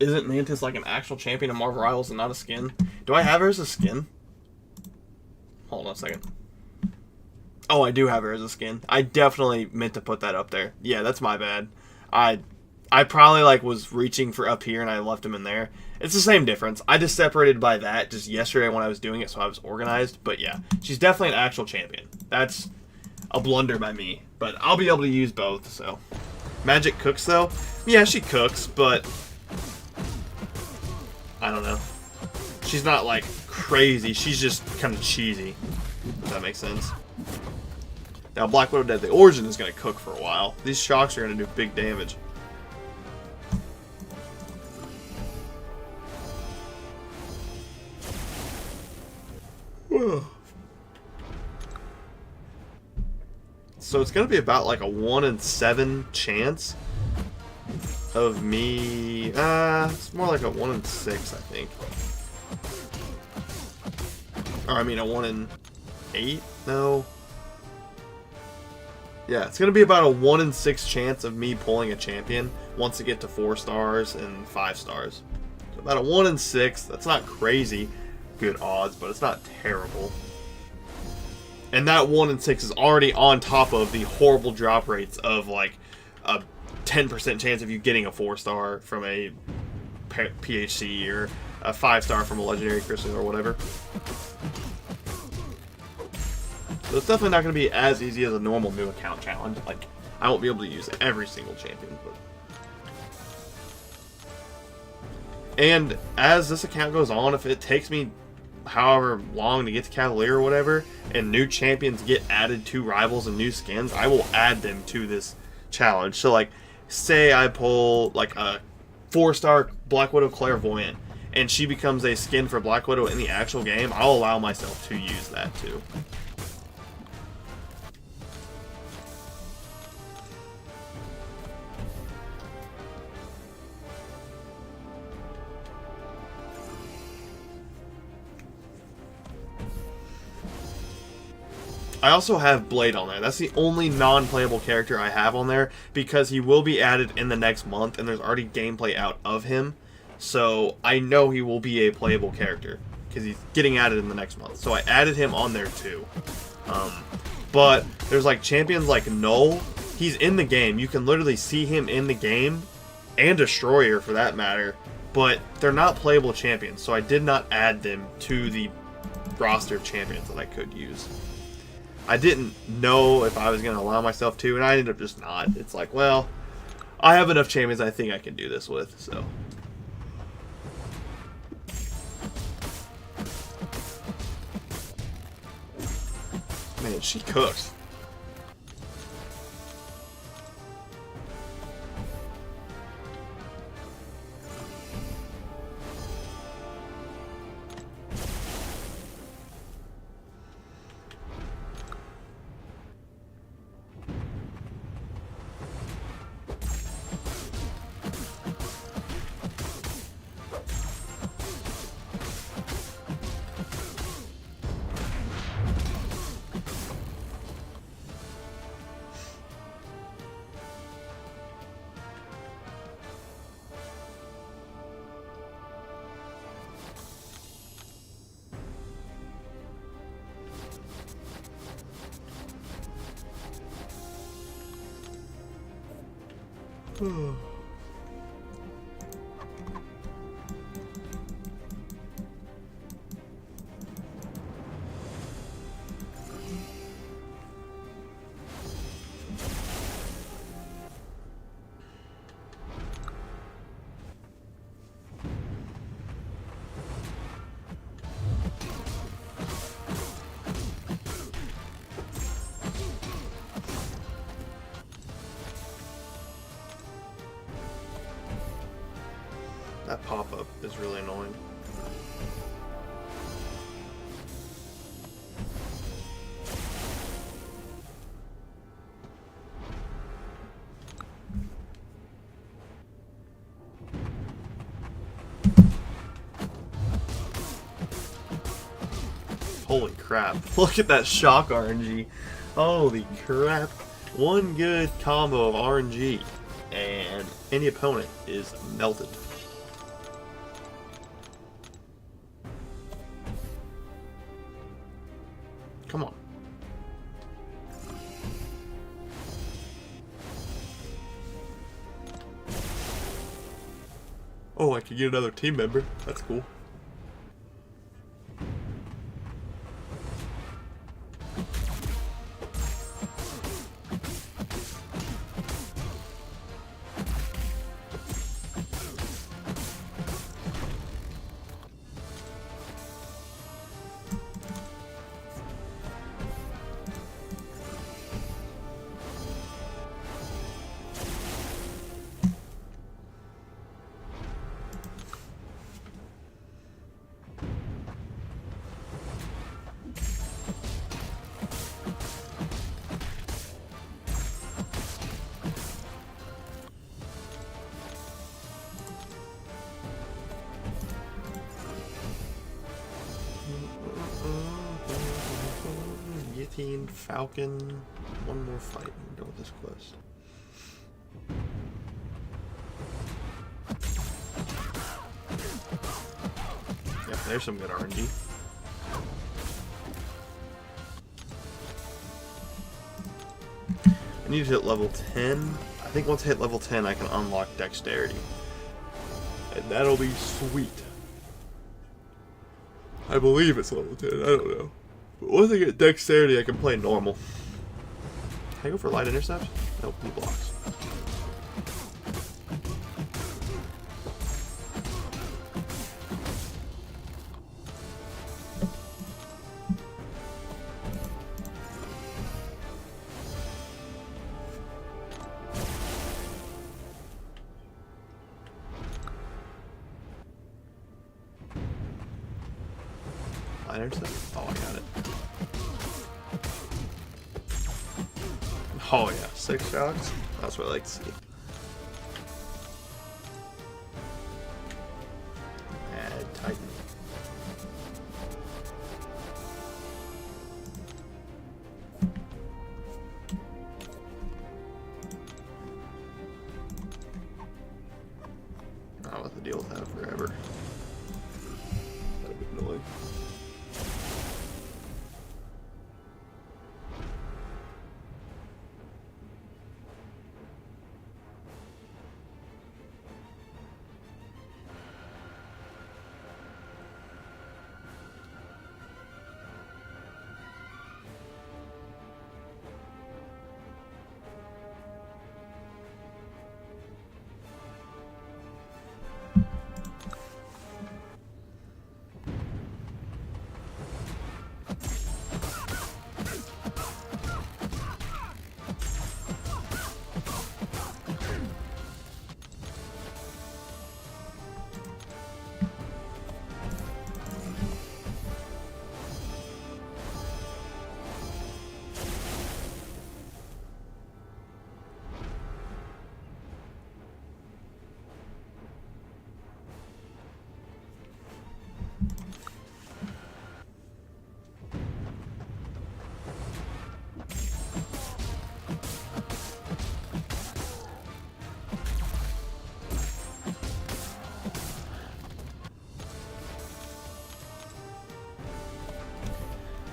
Isn't Mantis like an actual champion of Marvel Rivals and not a skin? Do I have her as a skin? Hold on a second. Oh, I do have her as a skin. I definitely meant to put that up there. Yeah, that's my bad. I probably like was reaching for up here and I left him in there. It's the same difference. I just separated by that just yesterday when I was doing it, so I was organized. But yeah, she's definitely an actual champion. That's a blunder by me. But I'll be able to use both, so. Magic cooks, though? Yeah, she cooks, but I don't know. She's not, like, crazy. She's just kind of cheesy, if that makes sense. Now, Black Widow Dead, the Origin is going to cook for a while. These shocks are going to do big damage. So it's going to be about like a 1 in 7 chance of me. It's more like a 1 in 6, I think. Or I mean a 1 in 8? No. Yeah, it's going to be about a 1 in 6 chance of me pulling a champion once I get to 4 stars and 5 stars. So about a 1 in 6. That's not crazy good odds, but it's not terrible. And that 1 in 6 is already on top of the horrible drop rates of like a 10% chance of you getting a 4-star from a PHC or a 5-star from a legendary crystal or whatever. So it's definitely not going to be as easy as a normal new account challenge. Like, I won't be able to use every single champion. But... And as this account goes on, if it takes me however long to get to Cavalier or whatever, and new champions get added to Rivals and new skins, I will add them to this challenge. So, like, say I pull, like, a 4-star Black Widow Clairvoyant, and she becomes a skin for Black Widow in the actual game, I'll allow myself to use that, too. I also have Blade on there. That's the only non-playable character I have on there because he will be added in the next month and there's already gameplay out of him. So I know he will be a playable character because he's getting added in the next month. So I added him on there too. But there's like champions like Null. He's in the game. You can literally see him in the game, and Destroyer for that matter. But they're not playable champions. So I did not add them to the roster of champions that I could use. I didn't know if I was going to allow myself to, and I ended up just not. It's like, well, I have enough champions I think I can do this with, so. Man, she cooks. That pop-up is really annoying. Holy crap. Look at that shock RNG. Holy crap. One good combo of RNG and any opponent is melted. Come on. Oh, I could get another team member. That's cool. Guillotine, Falcon, one more fight and go with this quest. Yep, there's some good RNG. I need to hit level 10. I think once I hit level 10 I can unlock Dexterity. And that'll be sweet. I believe it's level 10, I don't know. But once I get Dexterity, I can play normal. Can I go for Light Intercept? Nope, he blocks. Light Intercept? Oh, I got it. Oh yeah, 6 shocks? That's what I like to see. Add Titan. I'll have to deal with that forever. That'd be annoying.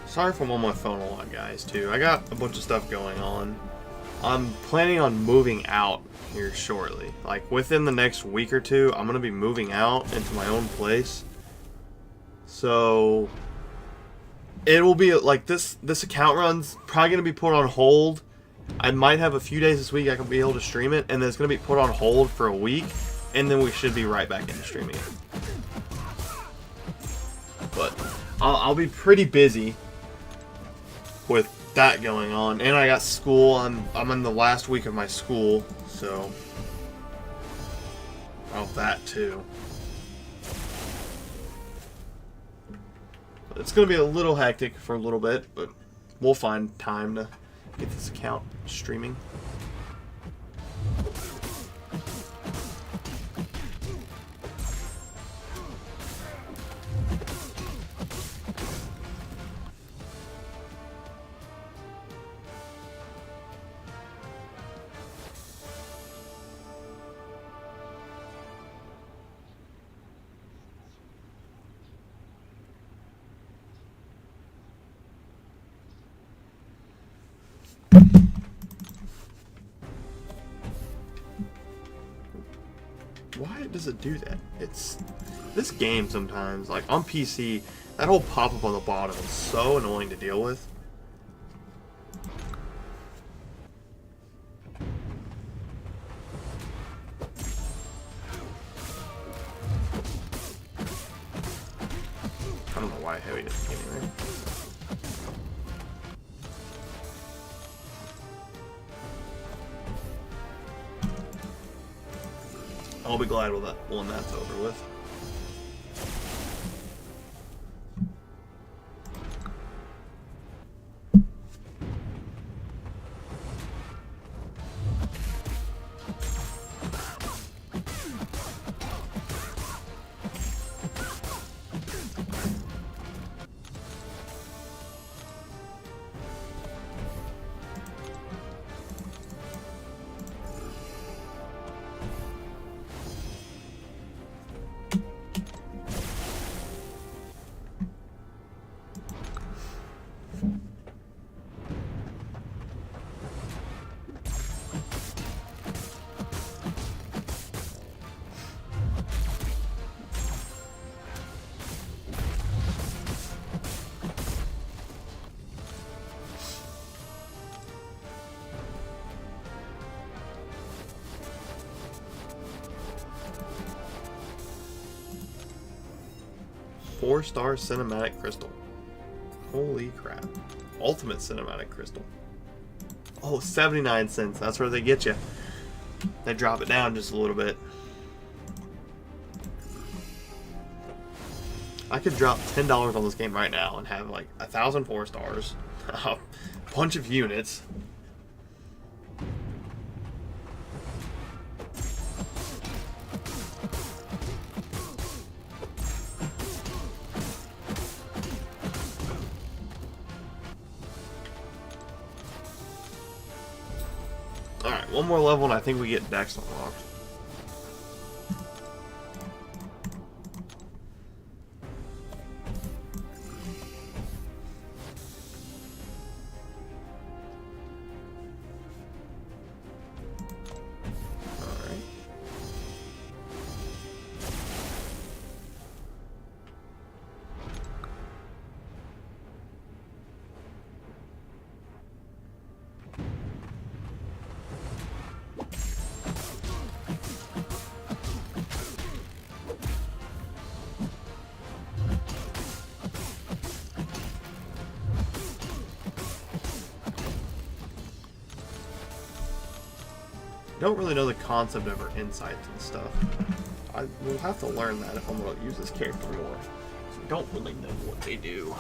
Sorry if I'm on my phone a lot, guys, too. I got a bunch of stuff going on. I'm planning on moving out here shortly. Like within the next week or two, I'm gonna be moving out into my own place. So it will be like this account run's probably gonna be put on hold. I might have a few days this week I can be able to stream it, and then it's gonna be put on hold for a week, and then we should be right back into streaming it. But I'll be pretty busy with that going on, and I got school. I'm in the last week of my school, so that too. It's gonna be a little hectic for a little bit, but we'll find time to get this account streaming. Why does it do that? It's this game sometimes, like on PC, that whole pop-up on the bottom is so annoying to deal with. I don't know why heavy doesn't get anywhere. I'll be glad when that's over with. Four-star cinematic crystal. Holy crap. Ultimate cinematic crystal. Oh, 79 cents. That's where they get you. They drop it down just a little bit. I could drop $10 on this game right now and have like 1,000 4-stars, a bunch of units. Alright, one more level and I think we get Dex unlocked. Don't really know the concept of her insights and stuff. I will have to learn that if I'm going to use this character more. I don't really know what they do.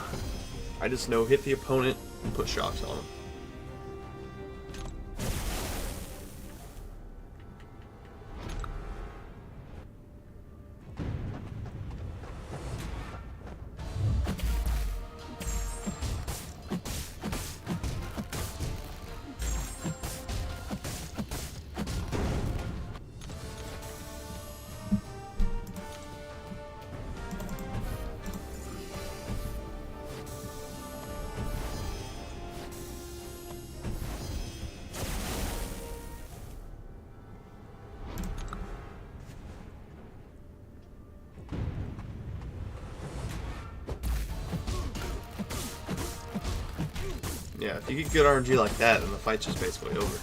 I just know hit the opponent and put shocks on them. Yeah, if you get good RNG like that, then the fight's just basically over.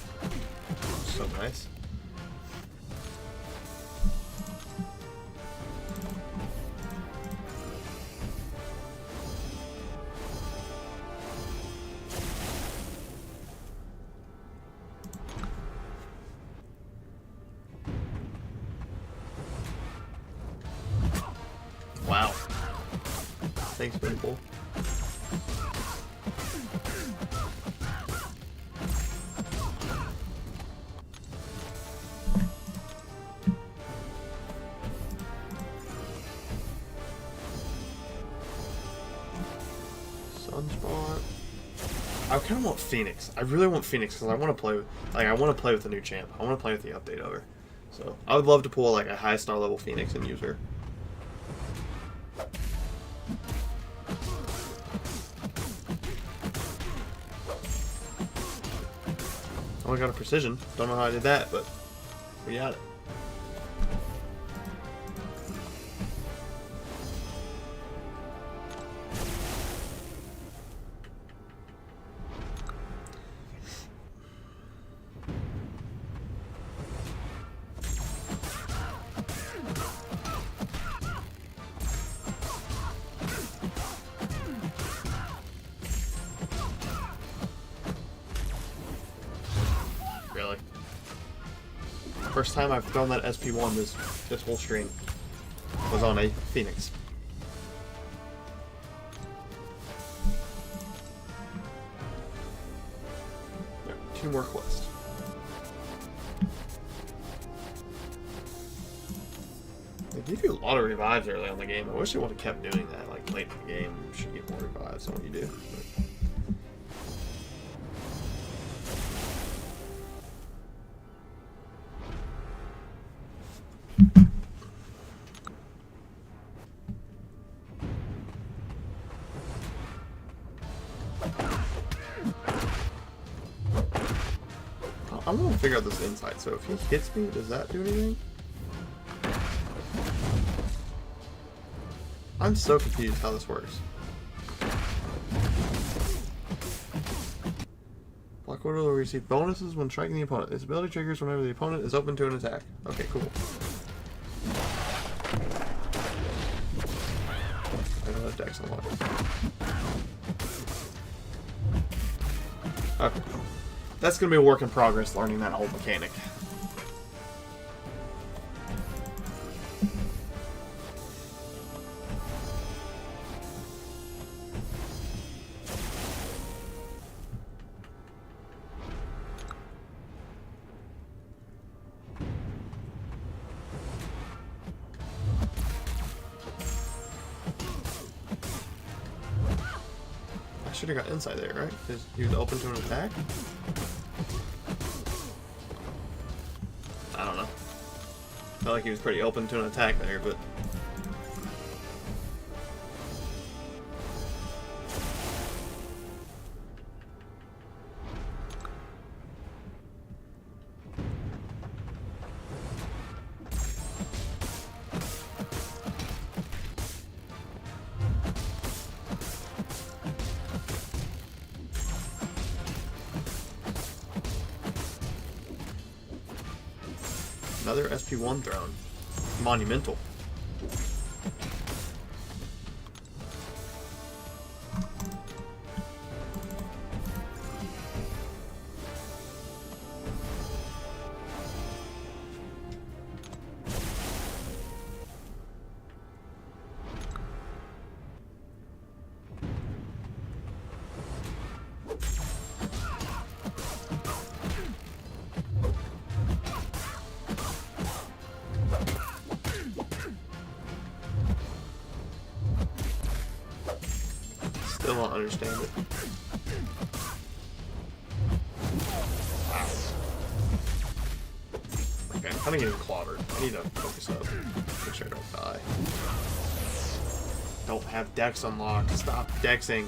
So nice. Wow. Thanks, Pimple. Sunspot. I kind of want Phoenix. I really want Phoenix because I want to play with, I want to play with the new champ. I want to play with the update over. So I would love to pull like a high star level Phoenix and use her. Oh, I got a precision. Don't know how I did that, but we got it. Really? First time I've thrown that SP1 this whole stream was on a Phoenix. There, 2 more quests. They give you a lot of revives early on the game. I wish they would have kept doing that. Like late in the game, you should get more revives than what you do. But I'm gonna figure out this insight. So if he hits me, does that do anything? I'm so confused how this works. Block order will receive bonuses when striking the opponent. This ability triggers whenever the opponent is open to an attack. Okay, cool. I don't have Dex unlocked. Okay. That's gonna be a work in progress, learning that whole mechanic. I should have got inside there, right? Because he was open to an attack? I don't know. Felt like he was pretty open to an attack there, but... Another SP1 throne. Monumental. Still don't understand it. Wow. Okay, I'm kind of getting clobbered. I need to focus up. Make sure I don't die. Don't have Dex unlocked. Stop Dexing.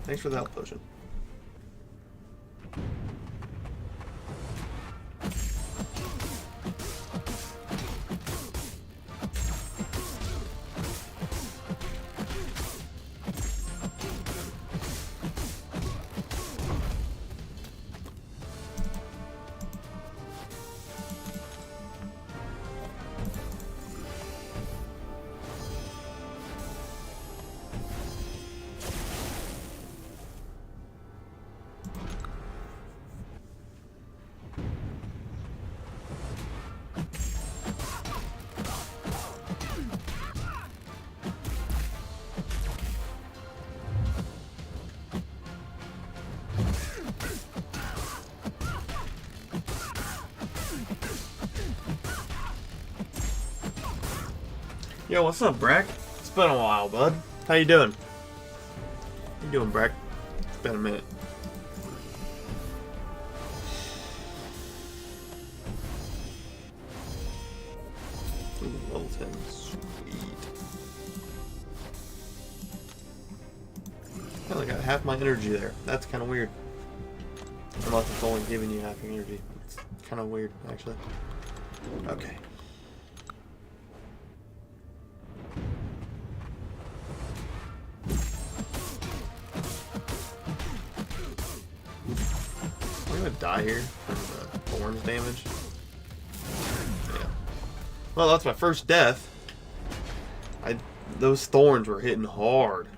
Thanks for the health potion. Yo, what's up, Breck? It's been a while, bud. How you doing? How you doing, Breck? It's been a minute. Ooh, level 10. Sweet. I only got half my energy there. That's kind of weird. Unless it's only giving you half your energy. It's kind of weird, actually. Okay. Die here from the thorns damage. Yeah. Well, that's my first death. Those thorns were hitting hard.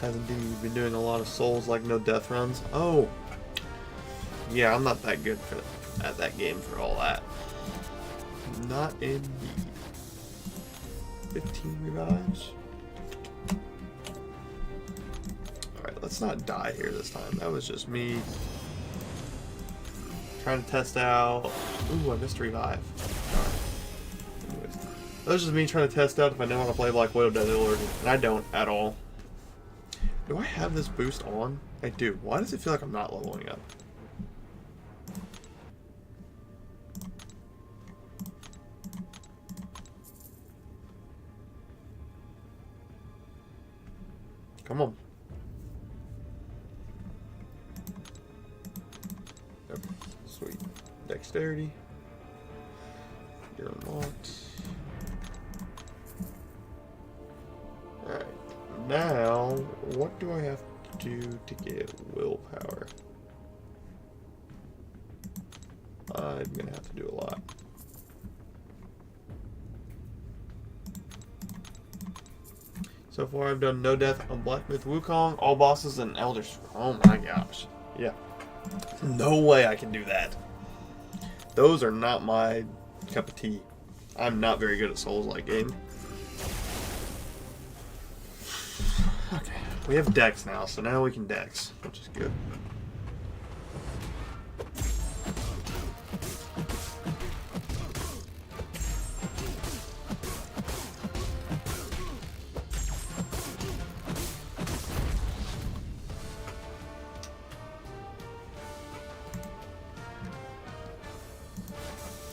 Has indeed been doing a lot of souls like no death runs. Oh, yeah, I'm not that good at that game for all that. Not indeed. 15 revives. Alright, let's not die here this time. That was just me trying to test out. Ooh, I missed a revive. Alright. Anyways, that was just me trying to test out if I know how to play Black Widow Death Lord, and I don't at all. Do I have this boost on? I do. Why does it feel like I'm not leveling up? Come on. Okay, sweet. Dexterity. You're unlocked. Alright. Now, what do I have to do to get willpower? I'm gonna have to do a lot. So far, I've done no death on Black Myth Wukong, all bosses, and Elder. Oh my gosh. Yeah. No way I can do that. Those are not my cup of tea. I'm not very good at Souls-like game. Okay, we have Dex now, so now we can Dex, which is good.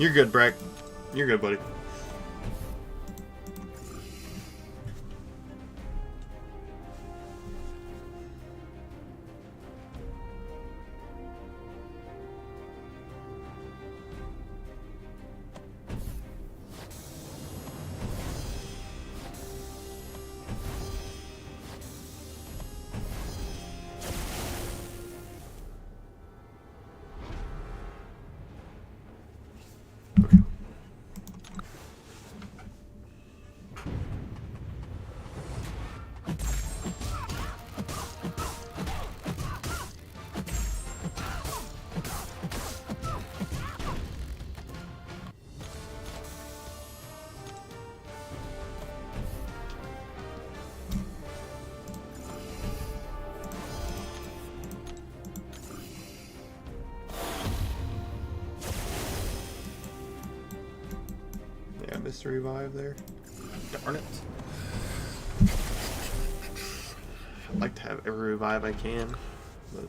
You're good, Breck. You're good, buddy. Missed a revive there. Darn it. I'd like to have every revive I can, but...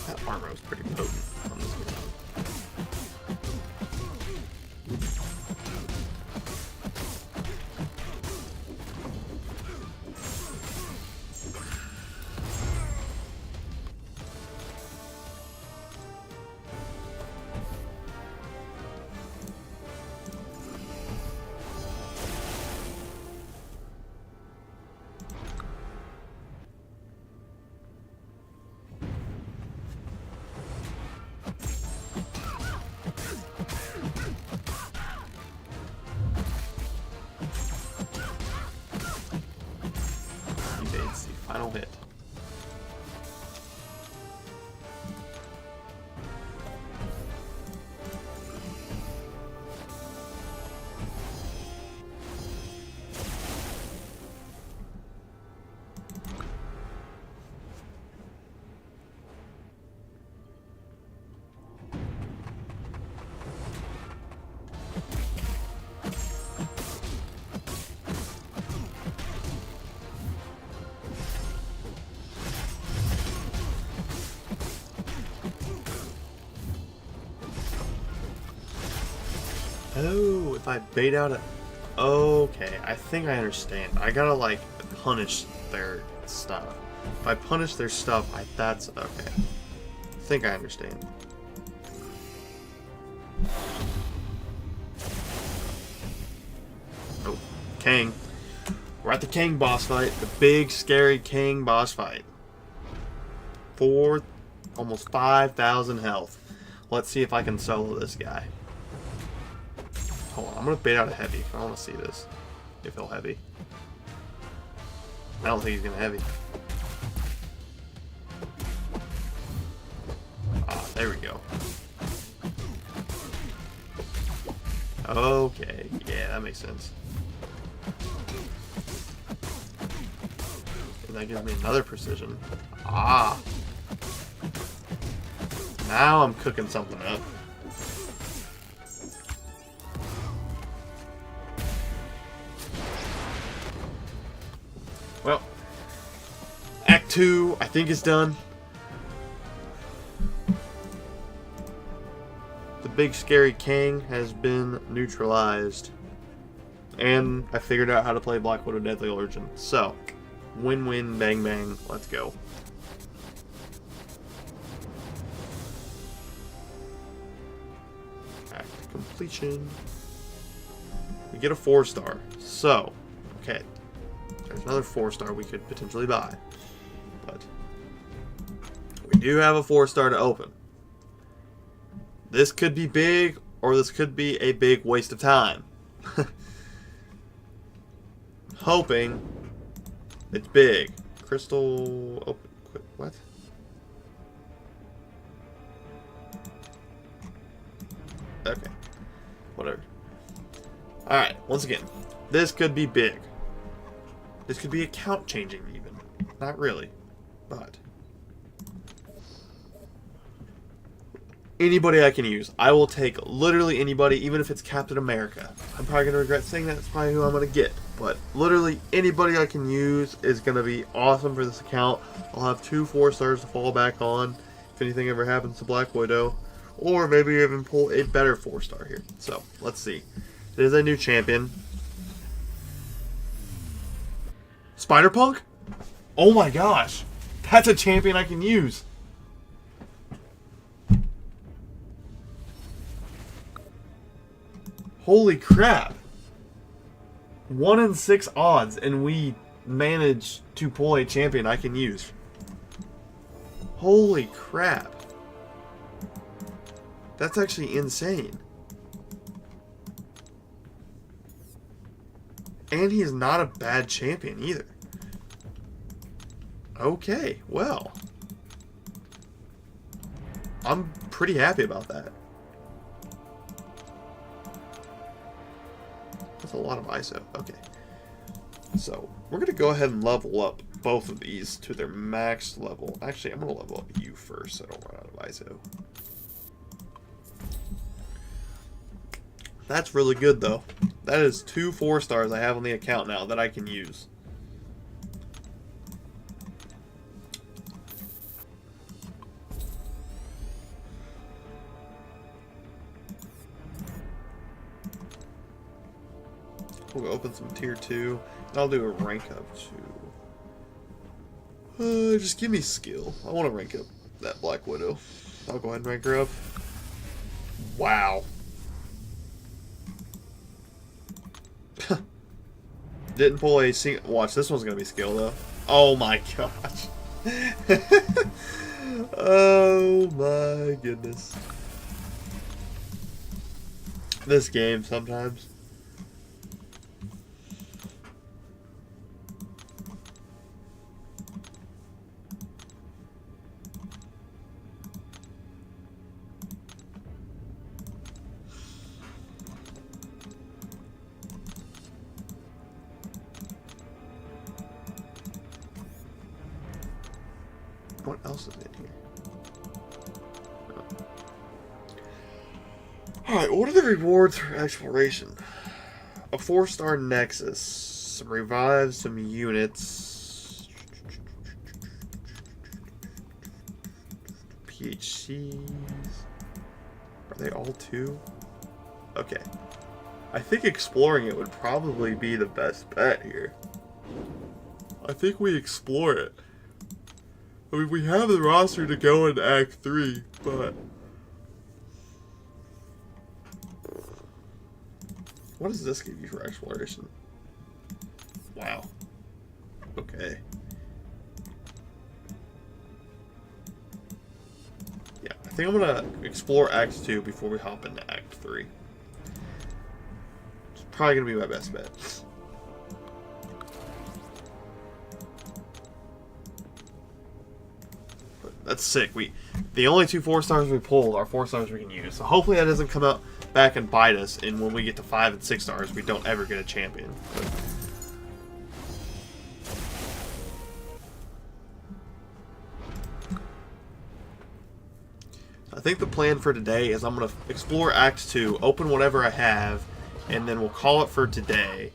That armor was pretty potent on this one. Evades the final hit. Oh, if I bait out a... Okay, I think I understand. I gotta, like, punish their stuff. If I punish their stuff, that's... Okay. I think I understand. Oh, Kang. We're at the Kang boss fight. The big, scary Kang boss fight. Almost 5,000 health. Let's see if I can solo this guy. Hold on, I'm gonna bait out a heavy. I want to see this. If he'll heavy. I don't think he's gonna heavy. Ah, there we go. Okay, yeah, that makes sense. And that gives me another precision. Ah! Now I'm cooking something up. Well, Act 2, I think, is done. The big scary Kang has been neutralized. And I figured out how to play Black Widow Deadly Origin. So, win-win, bang bang, let's go. Act completion. We get a 4-star. So, okay. There's another 4-star we could potentially buy. But we do have a 4-star to open. This could be big, or this could be a big waste of time. Hoping it's big. Crystal open. What? Okay. Whatever. Alright, once again. This could be big. This could be account changing even. Not really. But anybody I can use. I will take literally anybody, even if it's Captain America. I'm probably going to regret saying that. That's probably who I'm going to get. But literally anybody I can use is going to be awesome for this account. I'll have 2 4-stars to fall back on if anything ever happens to Black Widow. Or maybe even pull a better 4-star here. So, let's see. It is a new champion. Spider-Punk? Oh my gosh. That's a champion I can use. Holy crap. 1 in 6 odds, and we managed to pull a champion I can use. Holy crap. That's actually insane. And he's not a bad champion either. Okay, well. I'm pretty happy about that. That's a lot of ISO. Okay. So, we're going to go ahead and level up both of these to their max level. Actually, I'm going to level up you first so I don't run out of ISO. That's really good, though. That is 2 4-stars I have on the account now that I can use. We'll open some tier 2. And I'll do a rank up to... just give me skill. I want to rank up that Black Widow. I'll go ahead and rank her up. Wow. Didn't pull a single... Watch, this one's going to be skill, though. Oh my gosh. Oh my goodness. This game sometimes. What else is in here? Oh. Alright, what are the rewards for exploration? A 4-star Nexus. Some revives, some units. PHCs. Are they all 2? Okay. I think exploring it would probably be the best bet here. I think we explore it. I mean, we have the roster to go in Act 3, but... What does this give you for exploration? Wow. Okay. Yeah, I think I'm gonna explore Act 2 before we hop into Act 3. It's probably gonna be my best bet. That's sick. The only 2 4-stars we pulled are 4-stars we can use. So hopefully that doesn't come out back and bite us. And when we get to 5 and 6 stars, we don't ever get a champion. But I think the plan for today is I'm going to explore Act 2, open whatever I have, and then we'll call it for today.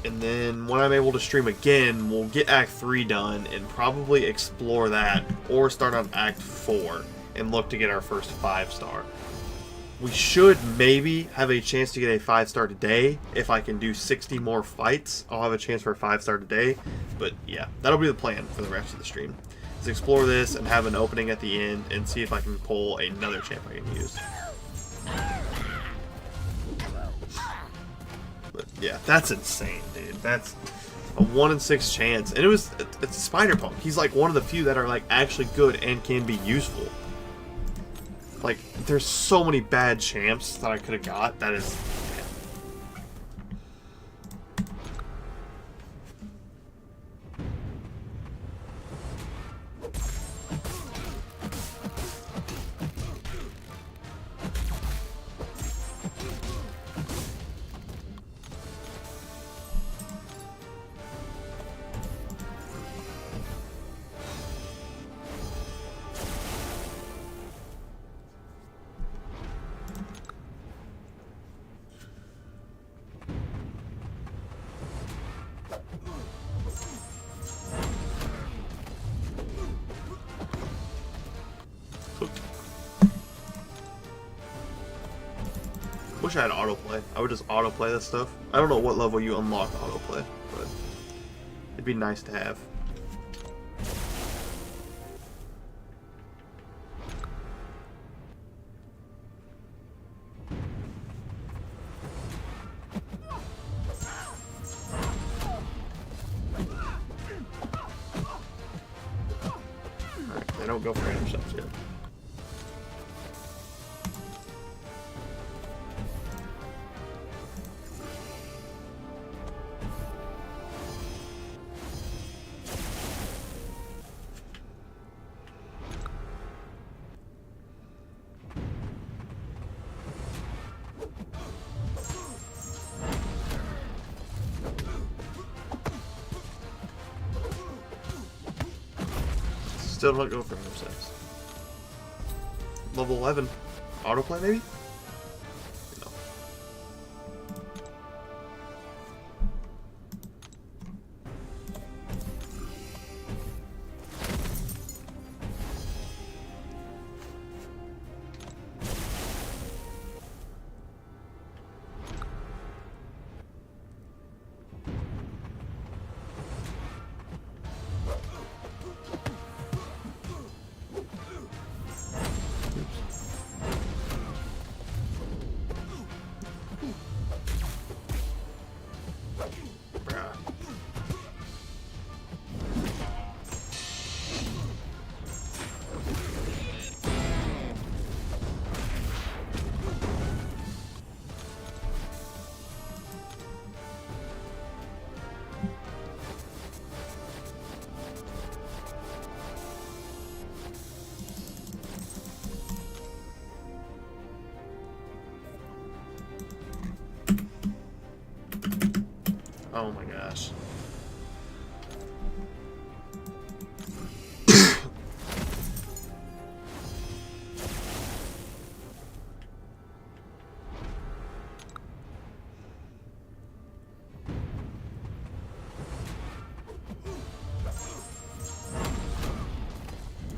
And then when I'm able to stream again, we'll get Act 3 done and probably explore that or start on Act 4 and look to get our first 5-star. We should maybe have a chance to get a 5-star today. If I can do 60 more fights, I'll have a chance for a 5-star today. But yeah, that'll be the plan for the rest of the stream. Is explore this and have an opening at the end and see if I can pull another champ I can use. But yeah, that's insane, dude. That's a 1 in 6 chance. And it's a Spider-Punk. He's like one of the few that are like actually good and can be useful. Like, there's so many bad champs that I could have got. That is... Wish I had autoplay. I would just autoplay this stuff. I don't know what level you unlock autoplay, but it'd be nice to have. Alright, they don't go for random shots yet. Still don't go for number 6. Level 11. Autoplay, maybe? No. Oh my gosh.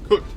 Cooked.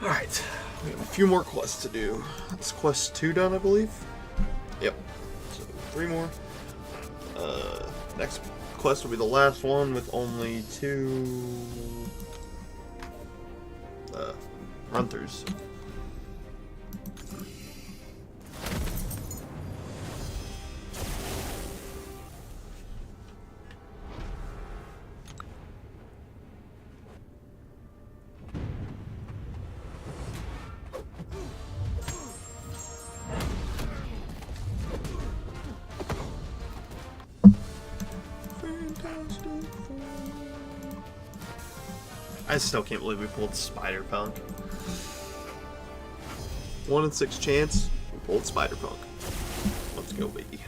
Alright, we have a few more quests to do. That's quest 2 done, I believe? Yep. So, 3 more. Next quest will be the last one with only 2 run-throughs. I still can't believe we pulled Spider-Punk. 1 in 6 chance, we pulled Spider-Punk. Let's go, baby.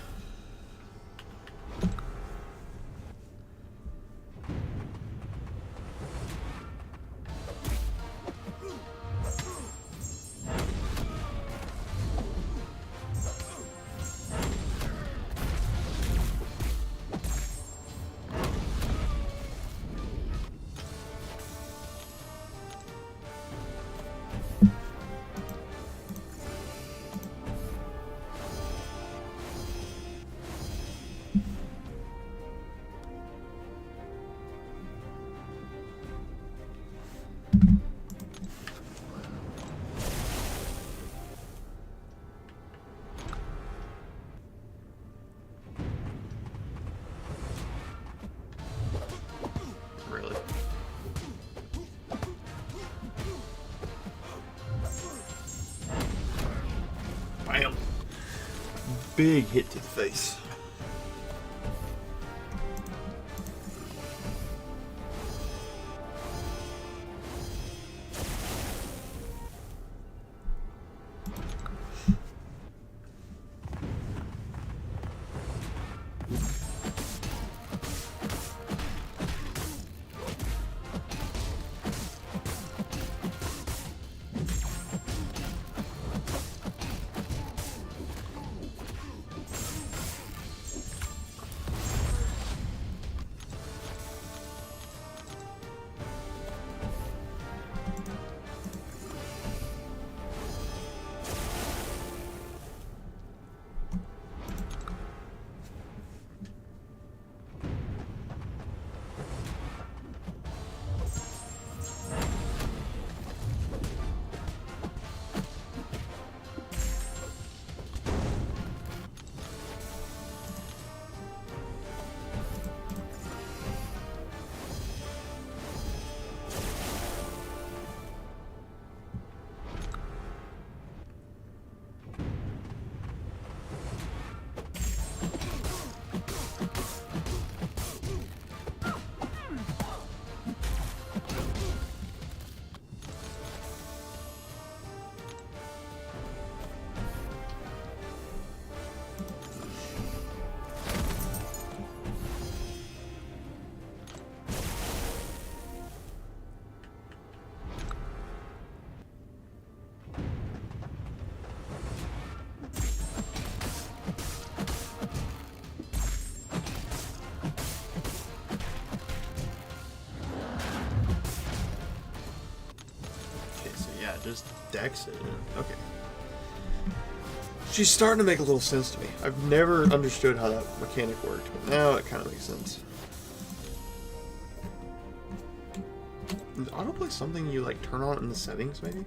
big hit to the face. Just decks it. Okay. She's starting to make a little sense to me. I've never understood how that mechanic worked, but now it kind of makes sense. Is autoplay something you like turn on in the settings, maybe?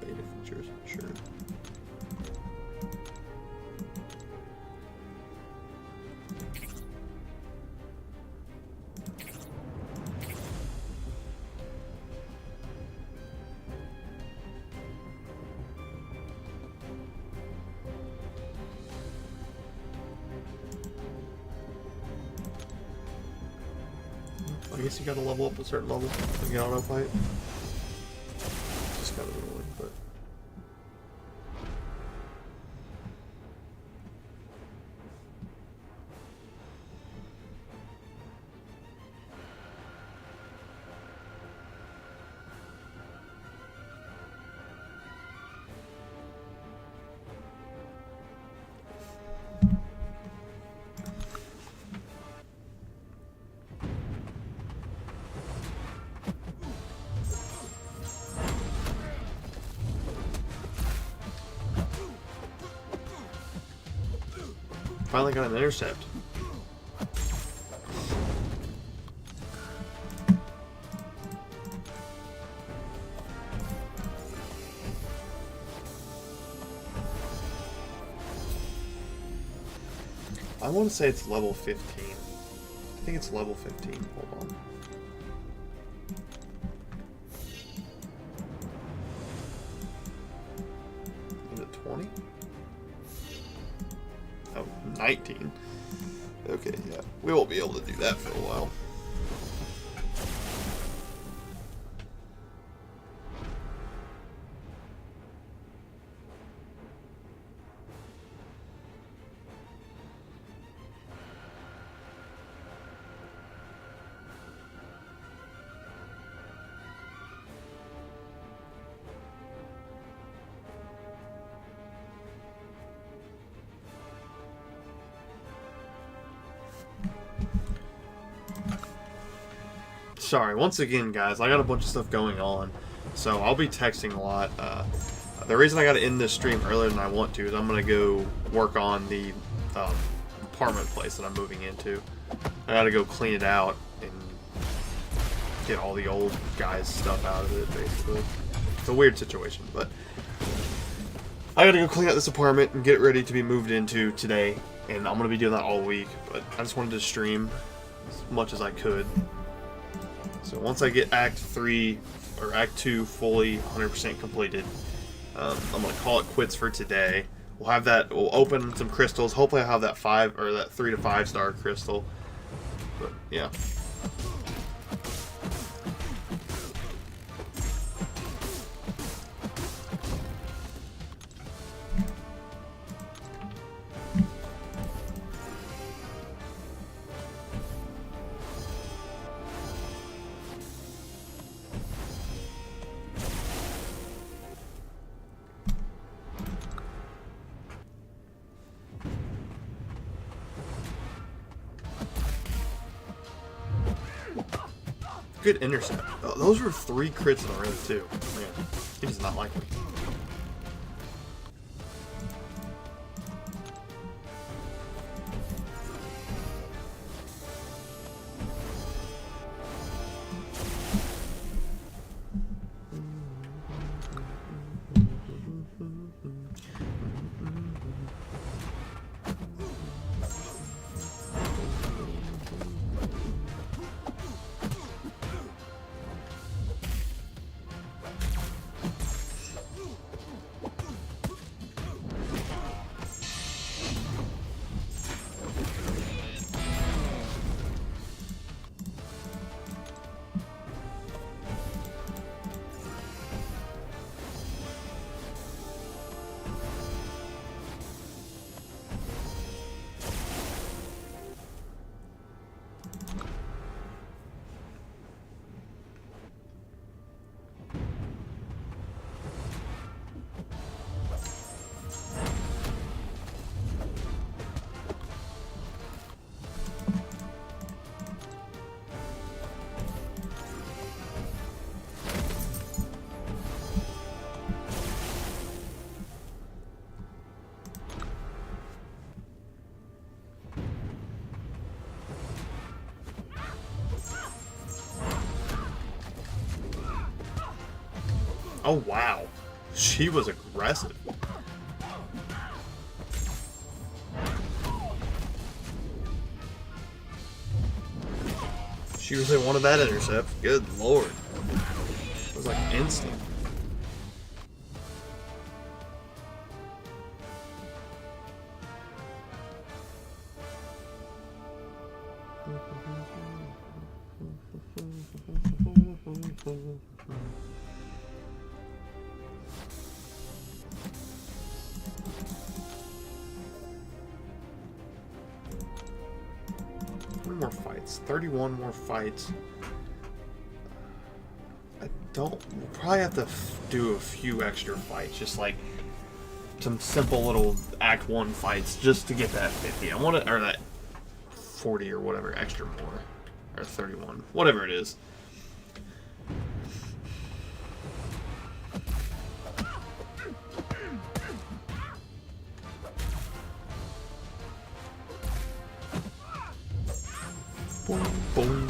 Beta features, sure. I guess you gotta level up a certain level to get autofight. Just kind of annoying, but. Finally got an intercept. I want to say it's level 15. I think it's level 15. Hold on. Is it 20? Oh, 19. Okay, yeah. We won't be able to do that for a while. Sorry, once again, guys, I got a bunch of stuff going on, so I'll be texting a lot. The reason I got to end this stream earlier than I want to is I'm going to go work on the apartment place that I'm moving into. I got to go clean it out and get all the old guys' stuff out of it, basically. It's a weird situation, but I got to go clean out this apartment and get it ready to be moved into today, and I'm going to be doing that all week, but I just wanted to stream as much as I could. So once I get Act 3 or Act 2 fully 100% completed, I'm gonna call it quits for today. We'll have that. We'll open some crystals. Hopefully, I'll have that 3 to 5 star crystal. But yeah. Good intercept. Oh, those were 3 crits in a row too. Man, he does not like me. Oh wow, she was aggressive. She really wanted that intercept. Good lord. It was like instant. More fights. 31 more fights. We'll probably have to do a few extra fights, just like some simple little Act 1 fights, just to get that 50. I want it, or that 40 or whatever, extra more. Or 31. Whatever it is. Boom, boom.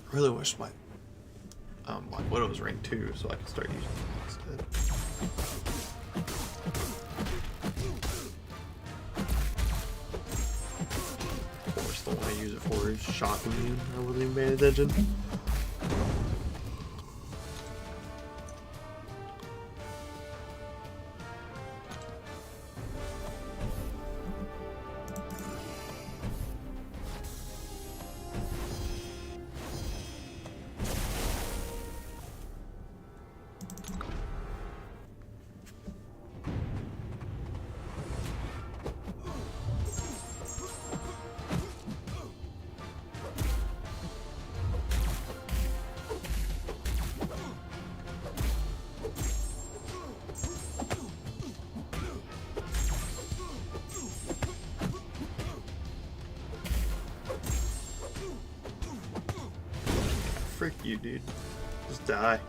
I really wish my Black Widow was rank 2 so I could start using it instead. Of course, the one I use it for is shocking me. I wasn't even paying attention. Frick you, dude. Just die.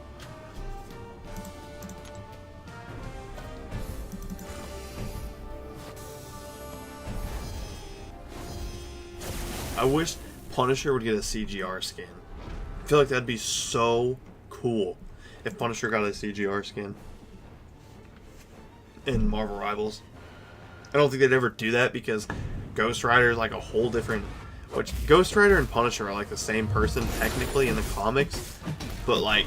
I wish Punisher would get a CGR skin. I feel like that'd be so cool if Punisher got a CGR skin in Marvel Rivals. I don't think they'd ever do that because Ghost Rider is like a whole different... Which, Ghost Rider and Punisher are like the same person technically in the comics, but like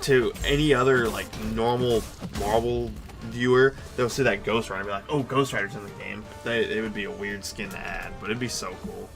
to any other like normal Marvel viewer, they'll see that Ghost Rider and be like, oh, Ghost Rider's in the game. It would be a weird skin to add, but it'd be so cool.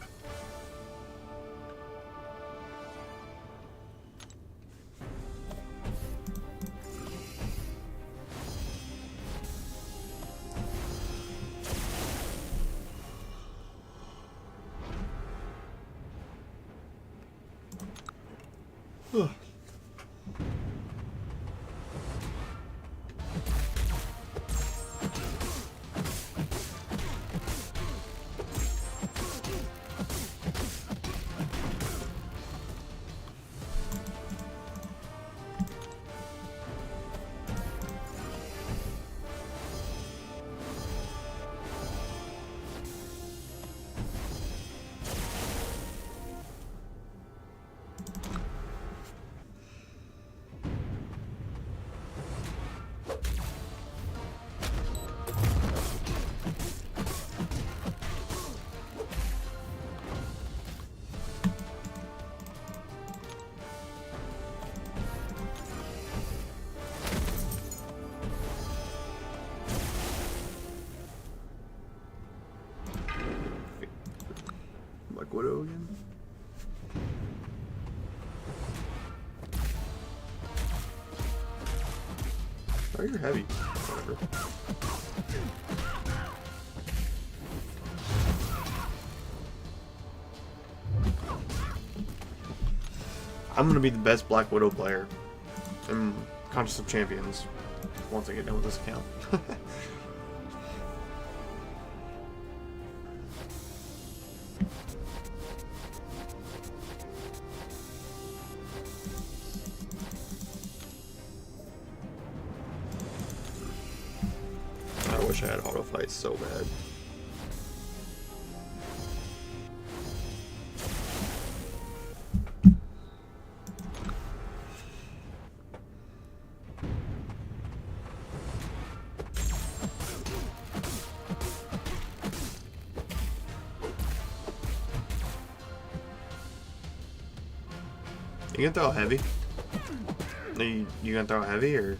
Black Widow again? Oh, you're heavy. Whatever. I'm gonna be the best Black Widow player in Contest of Champions once I get done with this account. I wish I had auto fights so bad. You gonna throw heavy? You gonna throw heavy or?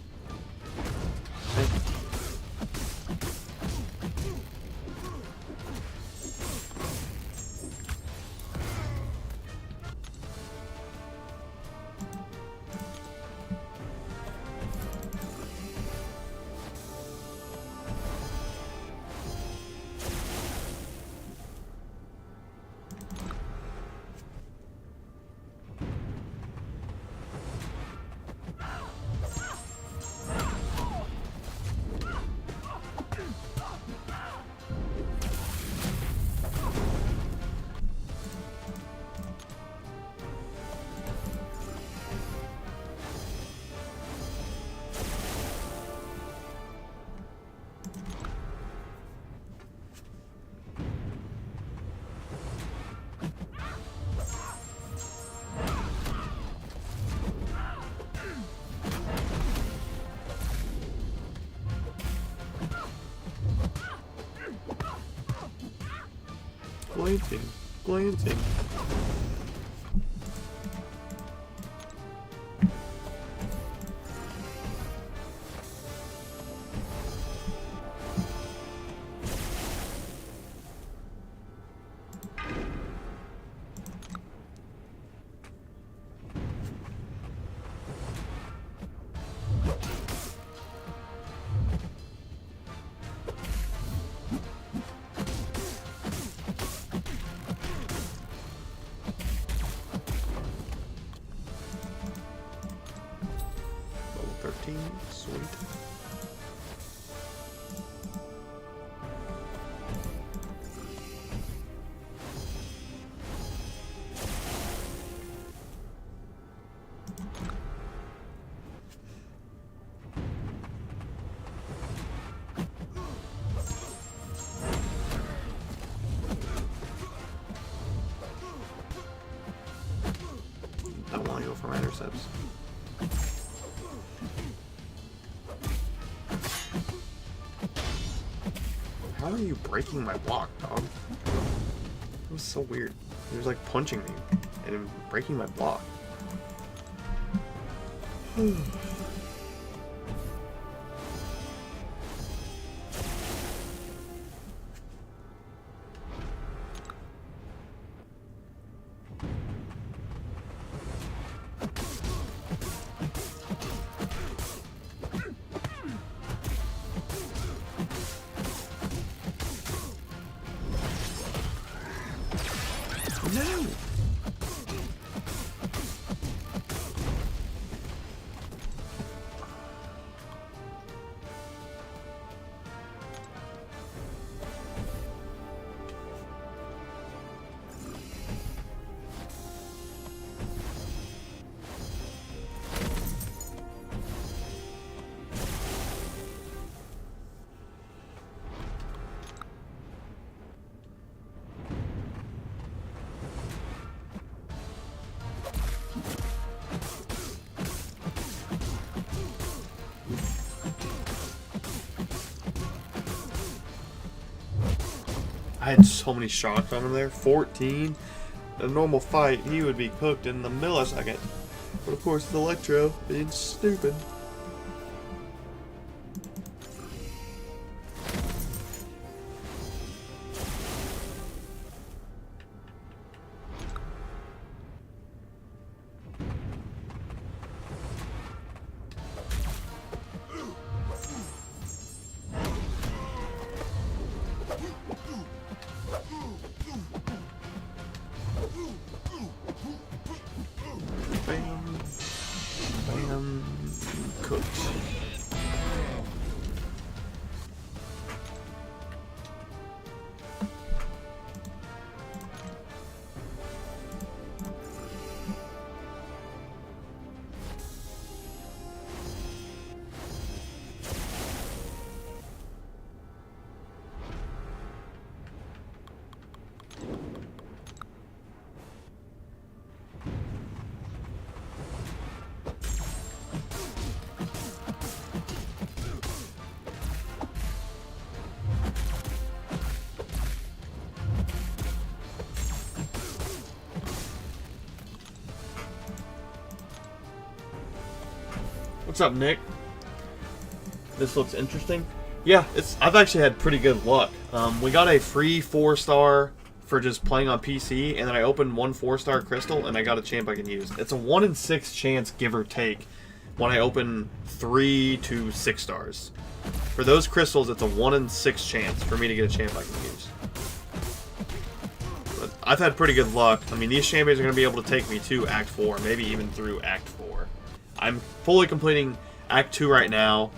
Glancing. Sweet. I don't want to go for my intercepts. How are you breaking my block, dog? It was so weird. He was like punching me and breaking my block. No! I had so many shots on him there. 14. In a normal fight, he would be cooked in the millisecond. But of course, the Electro being stupid. Bam. Bam. Cooked. What's up, Nick? This looks interesting. Yeah, I've actually had pretty good luck. We got a free 4-star for just playing on PC, and then I opened one 4-star crystal, and I got a champ I can use. It's a 1 in 6 chance, give or take, when I open 3 to 6 stars. For those crystals, it's a 1 in 6 chance for me to get a champ I can use. But I've had pretty good luck. I mean, these champions are going to be able to take me to Act 4, maybe even through Act 4. I'm fully completing Act 2 right now.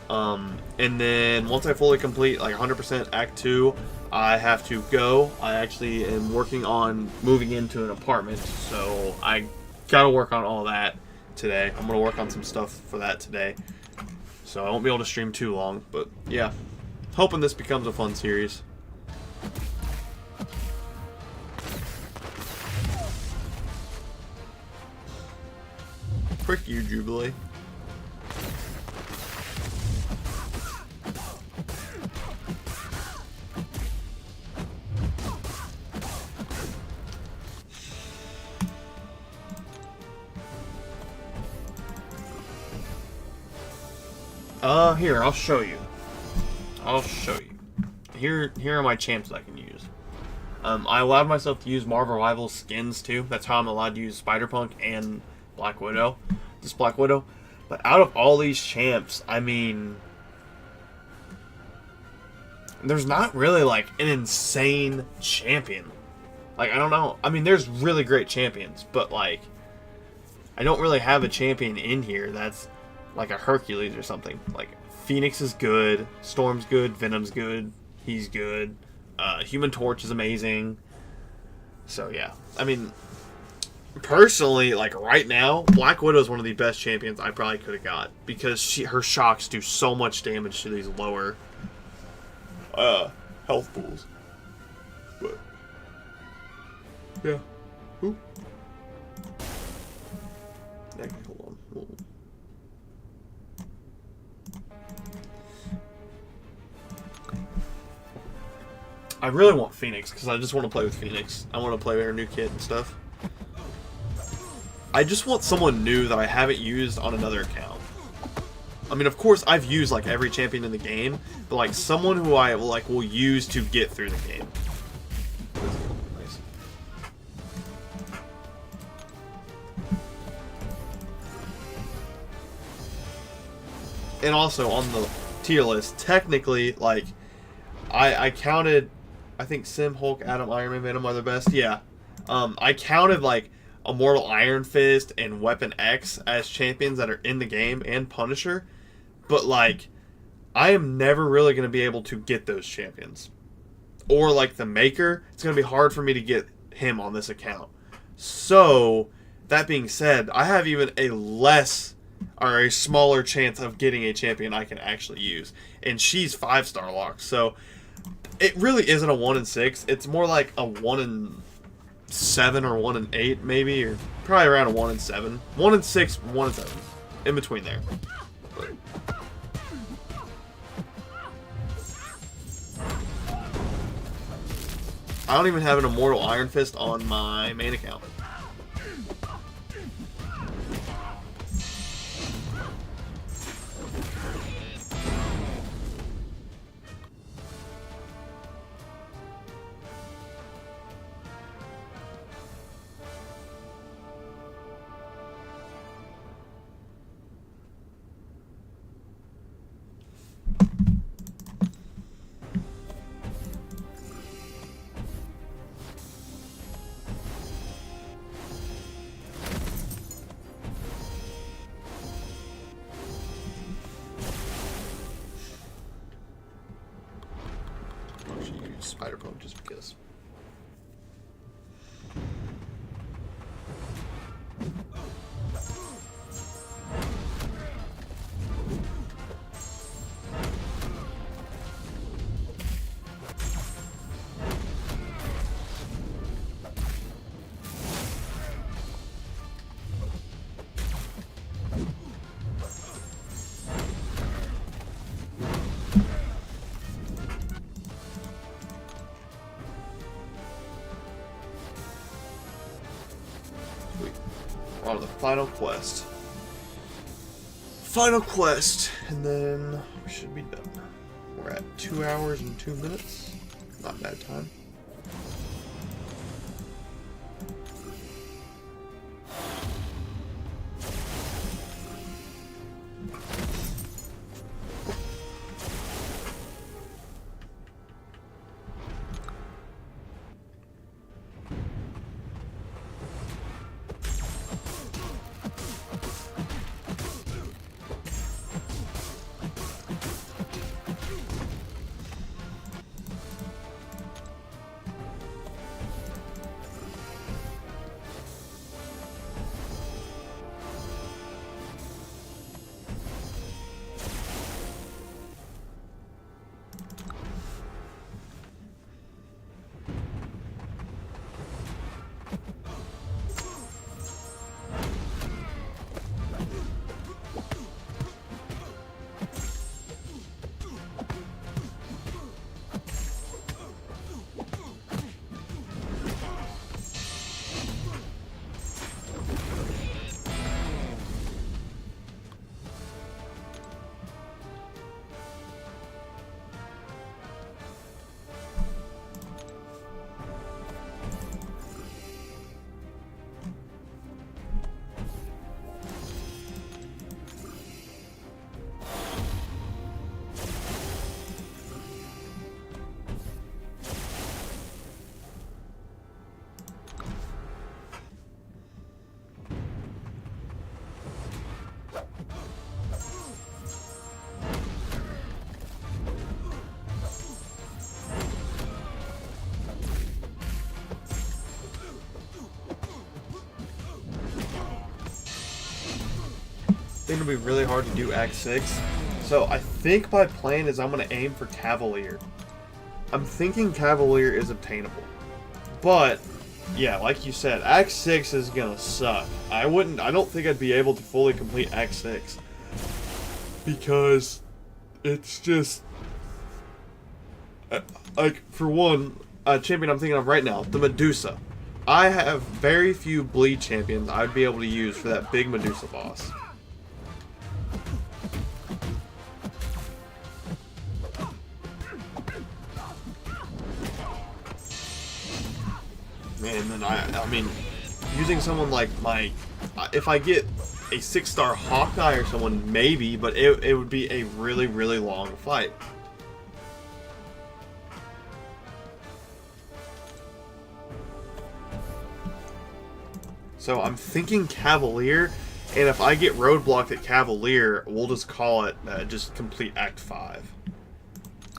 And then once I fully complete like 100% Act 2, I have to go. I actually am working on moving into an apartment, so I gotta work on all that today. I'm gonna work on some stuff for that today, so I won't be able to stream too long, but yeah, hoping this becomes a fun series. Frick you, Jubilee. Here, I'll show you. Here are my champs I can use. I allowed myself to use Marvel Rivals skins too. That's how I'm allowed to use Spider-Punk and Black Widow. Just Black Widow. But out of all these champs, I mean, there's not really like an insane champion. Like, I don't know. I mean, there's really great champions, but like, I don't really have a champion in here that's like a Hercules or something. Like, Phoenix is good, Storm's good, Venom's good, he's good, Human Torch is amazing. So yeah, I mean, personally, like right now, Black Widow is one of the best champions I probably could have got, because her shocks do so much damage to these lower health pools. But yeah. Ooh. Actually, hold on. Ooh. I really want Phoenix because I just want to play with Phoenix. I want to play with her new kit and stuff. I just want someone new that I haven't used on another account. I mean, of course, I've used like every champion in the game, but like someone who I will use to get through the game. Nice. And also on the tier list, technically, like I counted, I think Sim, Hulk, Adam, Iron Man, Venom are the best. Yeah, I counted like Immortal Iron Fist and Weapon X as champions that are in the game, and Punisher. But, like, I am never really going to be able to get those champions. Or, like, the Maker, it's going to be hard for me to get him on this account. So, that being said, I have even a less, or a smaller chance of getting a champion I can actually use. And she's 5-star locked. So, it really isn't a 1 in 6. It's more like a 1 in 7 or 1 in 8, maybe. Or probably around a 1 in 7. 1 in 6, 1 in 7. In between there. But, I don't even have an Immortal Iron Fist on my main account. Spider Poke just because. On to the final quest. Final quest, and then we should be done. We're at 2 hours and 2 minutes. Not bad time. I think it'll be really hard to do Act 6. So I think my plan is I'm going to aim for Cavalier. I'm thinking Cavalier is obtainable. But yeah, like you said, Act 6 is gonna suck. I don't think I'd be able to fully complete Act 6. Because it's just... like, for one, a champion I'm thinking of right now, the Medusa. I have very few bleed champions I'd be able to use for that big Medusa boss. And then I mean, using someone like if I get a 6-star Hawkeye or someone, maybe, but it would be a really, really long fight. So I'm thinking Cavalier, and if I get roadblocked at Cavalier, we'll just call it just complete Act 5.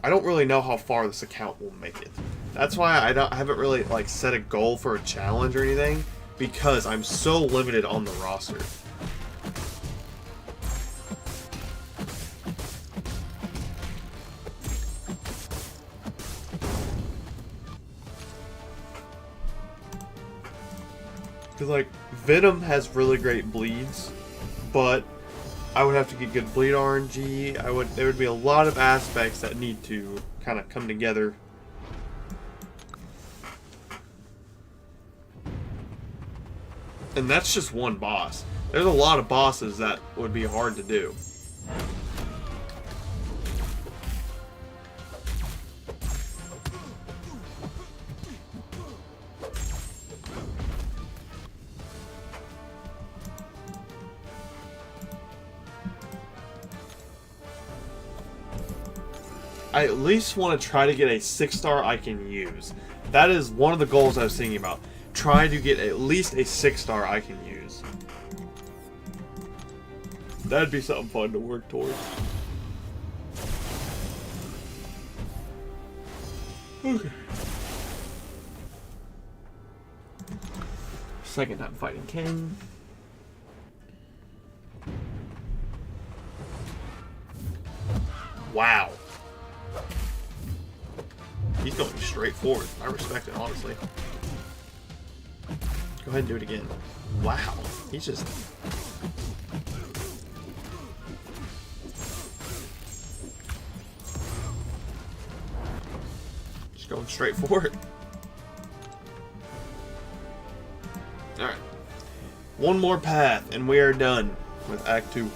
I don't really know how far this account will make it. That's why I haven't really like set a goal for a challenge or anything, because I'm so limited on the roster. Because like Venom has really great bleeds, but I would have to get good bleed RNG. There would be a lot of aspects that need to kind of come together. And that's just one boss. There's a lot of bosses that would be hard to do. I at least want to try to get a 6-star I can use. That is one of the goals I was thinking about. Try to get at least a 6-star I can use. That'd be something fun to work towards. Okay. Second time fighting King. Wow. He's going straight forward. I respect it, honestly. Go ahead and do it again. Wow. He's just... just going straight forward. Alright. One more path, and we are done with Act 2.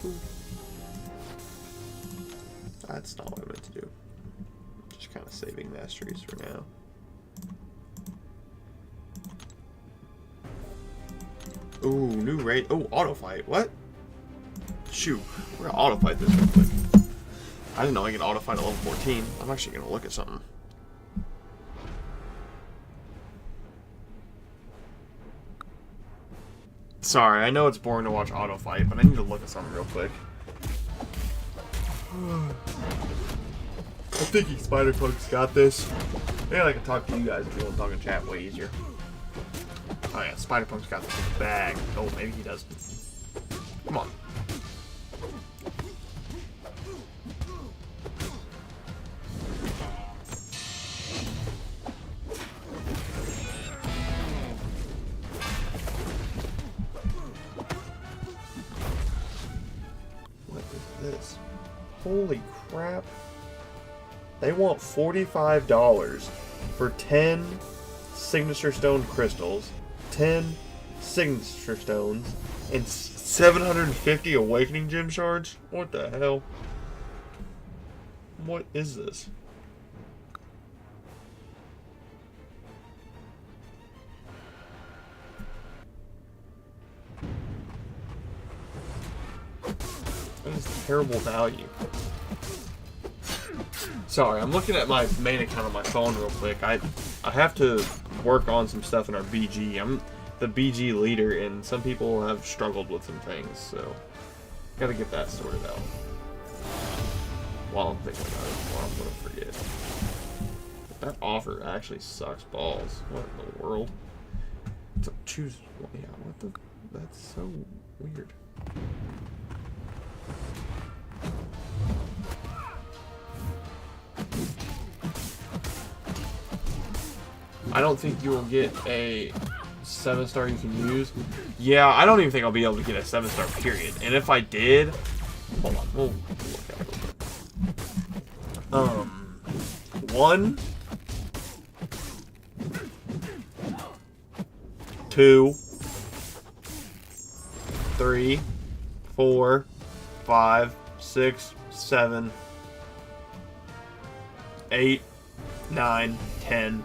Ooh. That's not what I meant to do. Just kind of saving masteries for now. Ooh, new raid. Oh, auto fight. What? Shoot. We're gonna auto fight this real quick. I didn't know I could auto fight at level 14. I'm actually gonna look at something. Sorry, I know it's boring to watch auto fight, but I need to look at something real quick. I think Spider-Punk's got this. Maybe I can talk to you guys if you want to talk in chat way easier. Oh yeah, Spider-Punk's got this in the bag. Oh, maybe he doesn't. Come on. Holy crap. They want $45 for 10 signature stone crystals, 10 signature stones, and 750 awakening gem shards? What the hell? What is this? That is terrible value. Sorry, I'm looking at my main account on my phone real quick. I have to work on some stuff in our BG. I'm the BG leader, and some people have struggled with some things, so gotta get that sorted out. While I'm thinking about it, while I'm gonna forget. That offer actually sucks balls. What in the world? So choose. Well, yeah, what the? That's so weird. I don't think you will get a 7-star you can use. Yeah, I don't even think I'll be able to get a 7-star period. And if I did, hold on, we'll look at it real quick. 1, 2, 3, 4, 5, 6, 7, 8, 9, 10.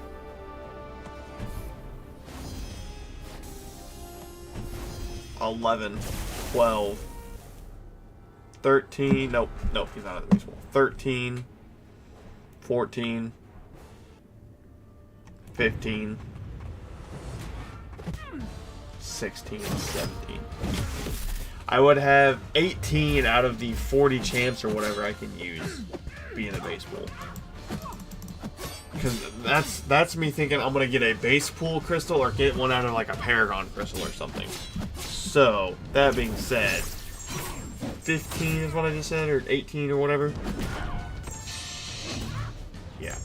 11, 12, 13, nope, he's not at the baseball. 13, 14, 15, 16, 17. I would have 18 out of the 40 champs or whatever I can use being a baseball. Because that's me thinking I'm going to get a base pool crystal or get one out of like a Paragon crystal or something. So, that being said, 15 is what I just said, or 18 or whatever. Yeah,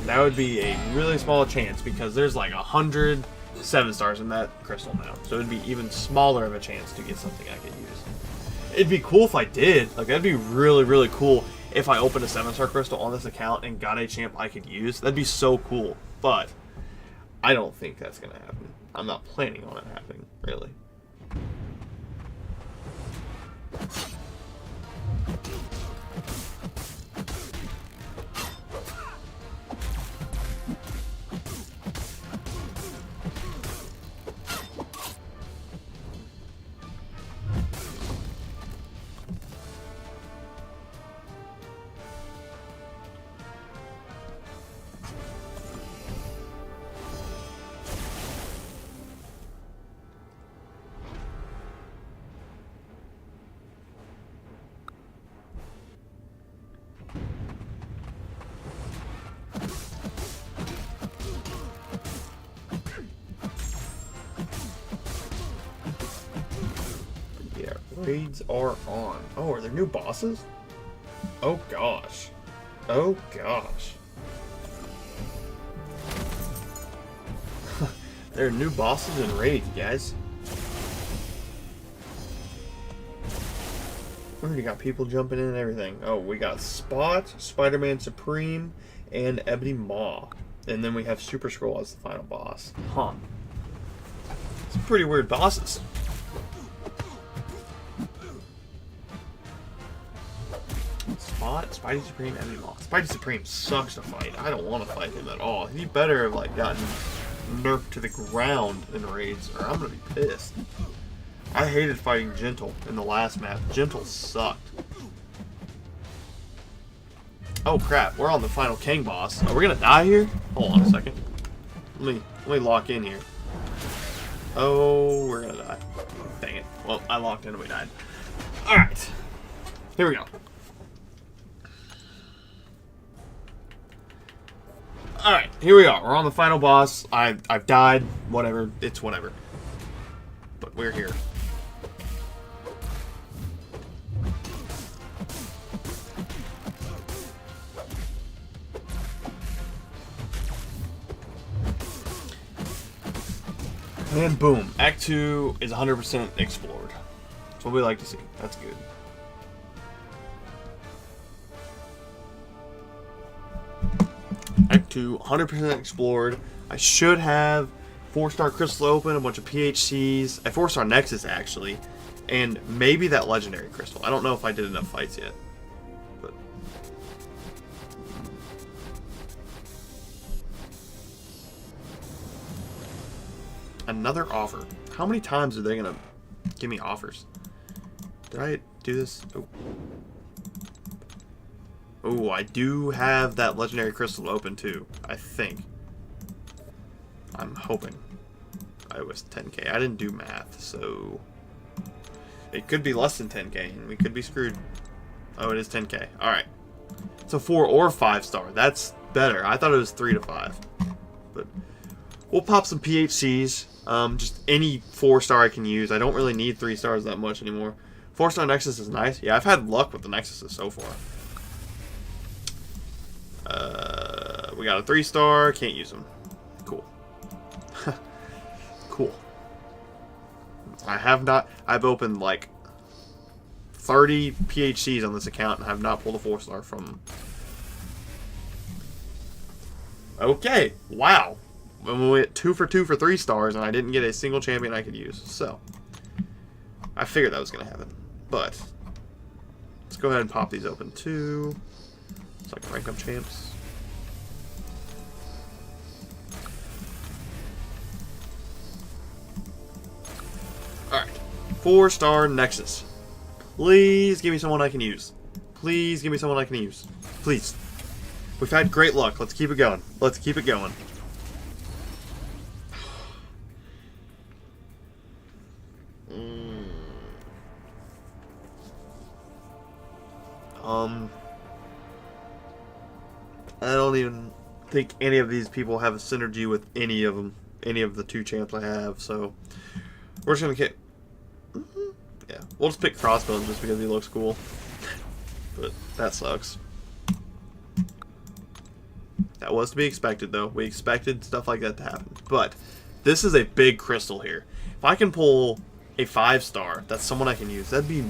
that would be a really small chance because there's like 100 7-stars in that crystal now. So it'd be even smaller of a chance to get something I could use. It'd be cool if I did. Like, that'd be really, really cool if I opened a 7-star crystal on this account and got a champ I could use. That'd be so cool. But I don't think that's going to happen. I'm not planning on it happening, really. Raids are on. Oh, are there new bosses? Oh gosh. Oh gosh. There are new bosses and raids, guys. We already got people jumping in and everything. Oh, we got Spot, Spider-Man Supreme, and Ebony Maw. And then we have Super Scroll as the final boss. Huh. Some pretty weird bosses. Spidey Supreme, Ebony Maw. Spidey Supreme sucks to fight. I don't want to fight him at all. He better have like gotten nerfed to the ground in raids, or I'm gonna be pissed. I hated fighting Gentle in the last map. Gentle sucked. Oh crap! We're on the final King boss. Are we gonna die here? Hold on a second. Let me lock in here. Oh, we're gonna die. Dang it. Well, I locked in and we died. All right. Here we go. Alright, here we are. We're on the final boss. I've died. Whatever. It's whatever. But we're here. And boom. Act 2 is 100% explored. That's what we like to see. That's good. Act 2, 100% explored. I should have 4-star crystal open, a bunch of PHCs, a 4-star Nexus actually, and maybe that legendary crystal. I don't know if I did enough fights yet. But another offer. How many times are they gonna give me offers? Did I do this? Oh. Oh, I do have that legendary crystal open too, I think. I'm hoping. I was 10k. I didn't do math, so it could be less than 10k and we could be screwed. Oh, it is 10k. Alright. So 4 or 5-star. That's better. I thought it was 3 to 5. But we'll pop some PHCs. Just any 4-star I can use. I don't really need 3 stars that much anymore. 4-star Nexus is nice. Yeah, I've had luck with the Nexuses so far. We got a 3-star. Can't use them. Cool. Cool. I've opened like 30 PHCs on this account and have not pulled a 4-star from them. Okay. Wow. When we went 2 for 2 for 3 stars and I didn't get a single champion I could use. So, I figured that was going to happen. But, let's go ahead and pop these open too. It's like rank up champs. Alright. 4-star Nexus. Please give me someone I can use. Please give me someone I can use. Please. We've had great luck. Let's keep it going. Let's keep it going. I don't even think any of these people have a synergy with any of them. Any of the 2 champs I have, so we're just gonna get. Yeah, we'll just pick Crossbones just because he looks cool. But that sucks. That was to be expected, though. We expected stuff like that to happen. But this is a big crystal here. If I can pull a 5-star, that's someone I can use. That'd be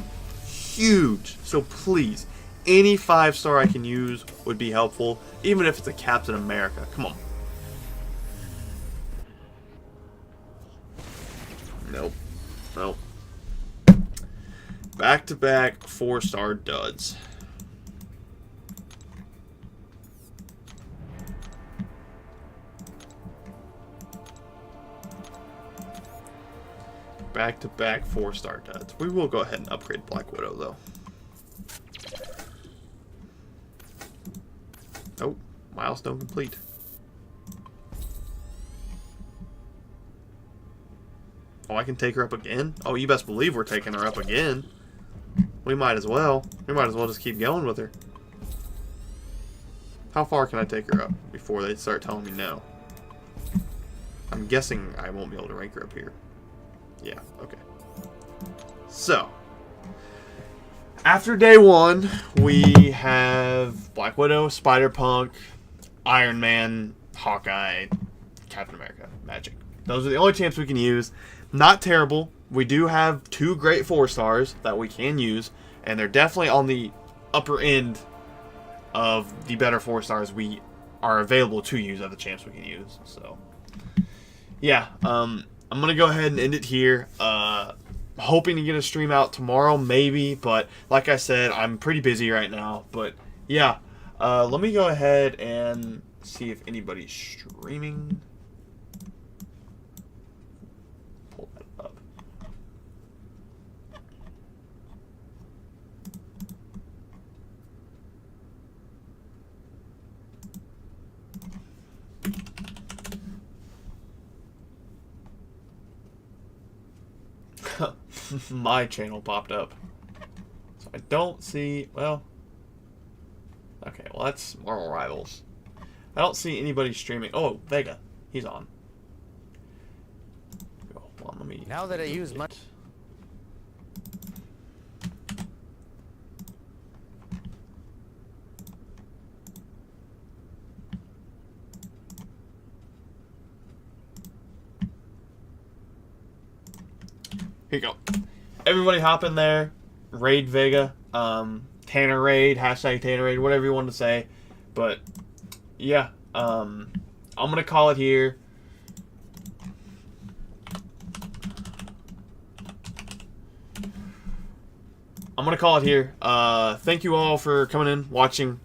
huge. So please, any 5-star I can use would be helpful, even if it's a Captain America. Come on. Nope. Nope. Back-to-back 4-star duds. Back-to-back 4-star duds. We will go ahead and upgrade Black Widow, though. Oh, milestone complete. Oh, I can take her up again? Oh, you best believe we're taking her up again. We might as well. We might as well just keep going with her. How far can I take her up before they start telling me no? I'm guessing I won't be able to rank her up here. Yeah, okay. So, after day 1, we have Black Widow, Spider-Punk, Iron Man, Hawkeye, Captain America, Magic. Those are the only champs we can use. Not terrible. We do have 2 great 4-stars that we can use, and they're definitely on the upper end of the better 4-stars we are available to use of the champs we can use. So, yeah, I'm going to go ahead and end it here. Hoping to get a stream out tomorrow, maybe, but like I said, I'm pretty busy right now. But, yeah, let me go ahead and see if anybody's streaming. Pull that up. My channel popped up. So I don't see, well, okay, well that's Marvel Rivals. I don't see anybody streaming. Oh, Vega, he's on. Hold on, let me. Now that I use my. Here you go. Everybody hop in there. Raid Vega. Tanner Raid. Hashtag Tanner Raid. Whatever you want to say. But, yeah. I'm going to call it here. Thank you all for coming in, watching.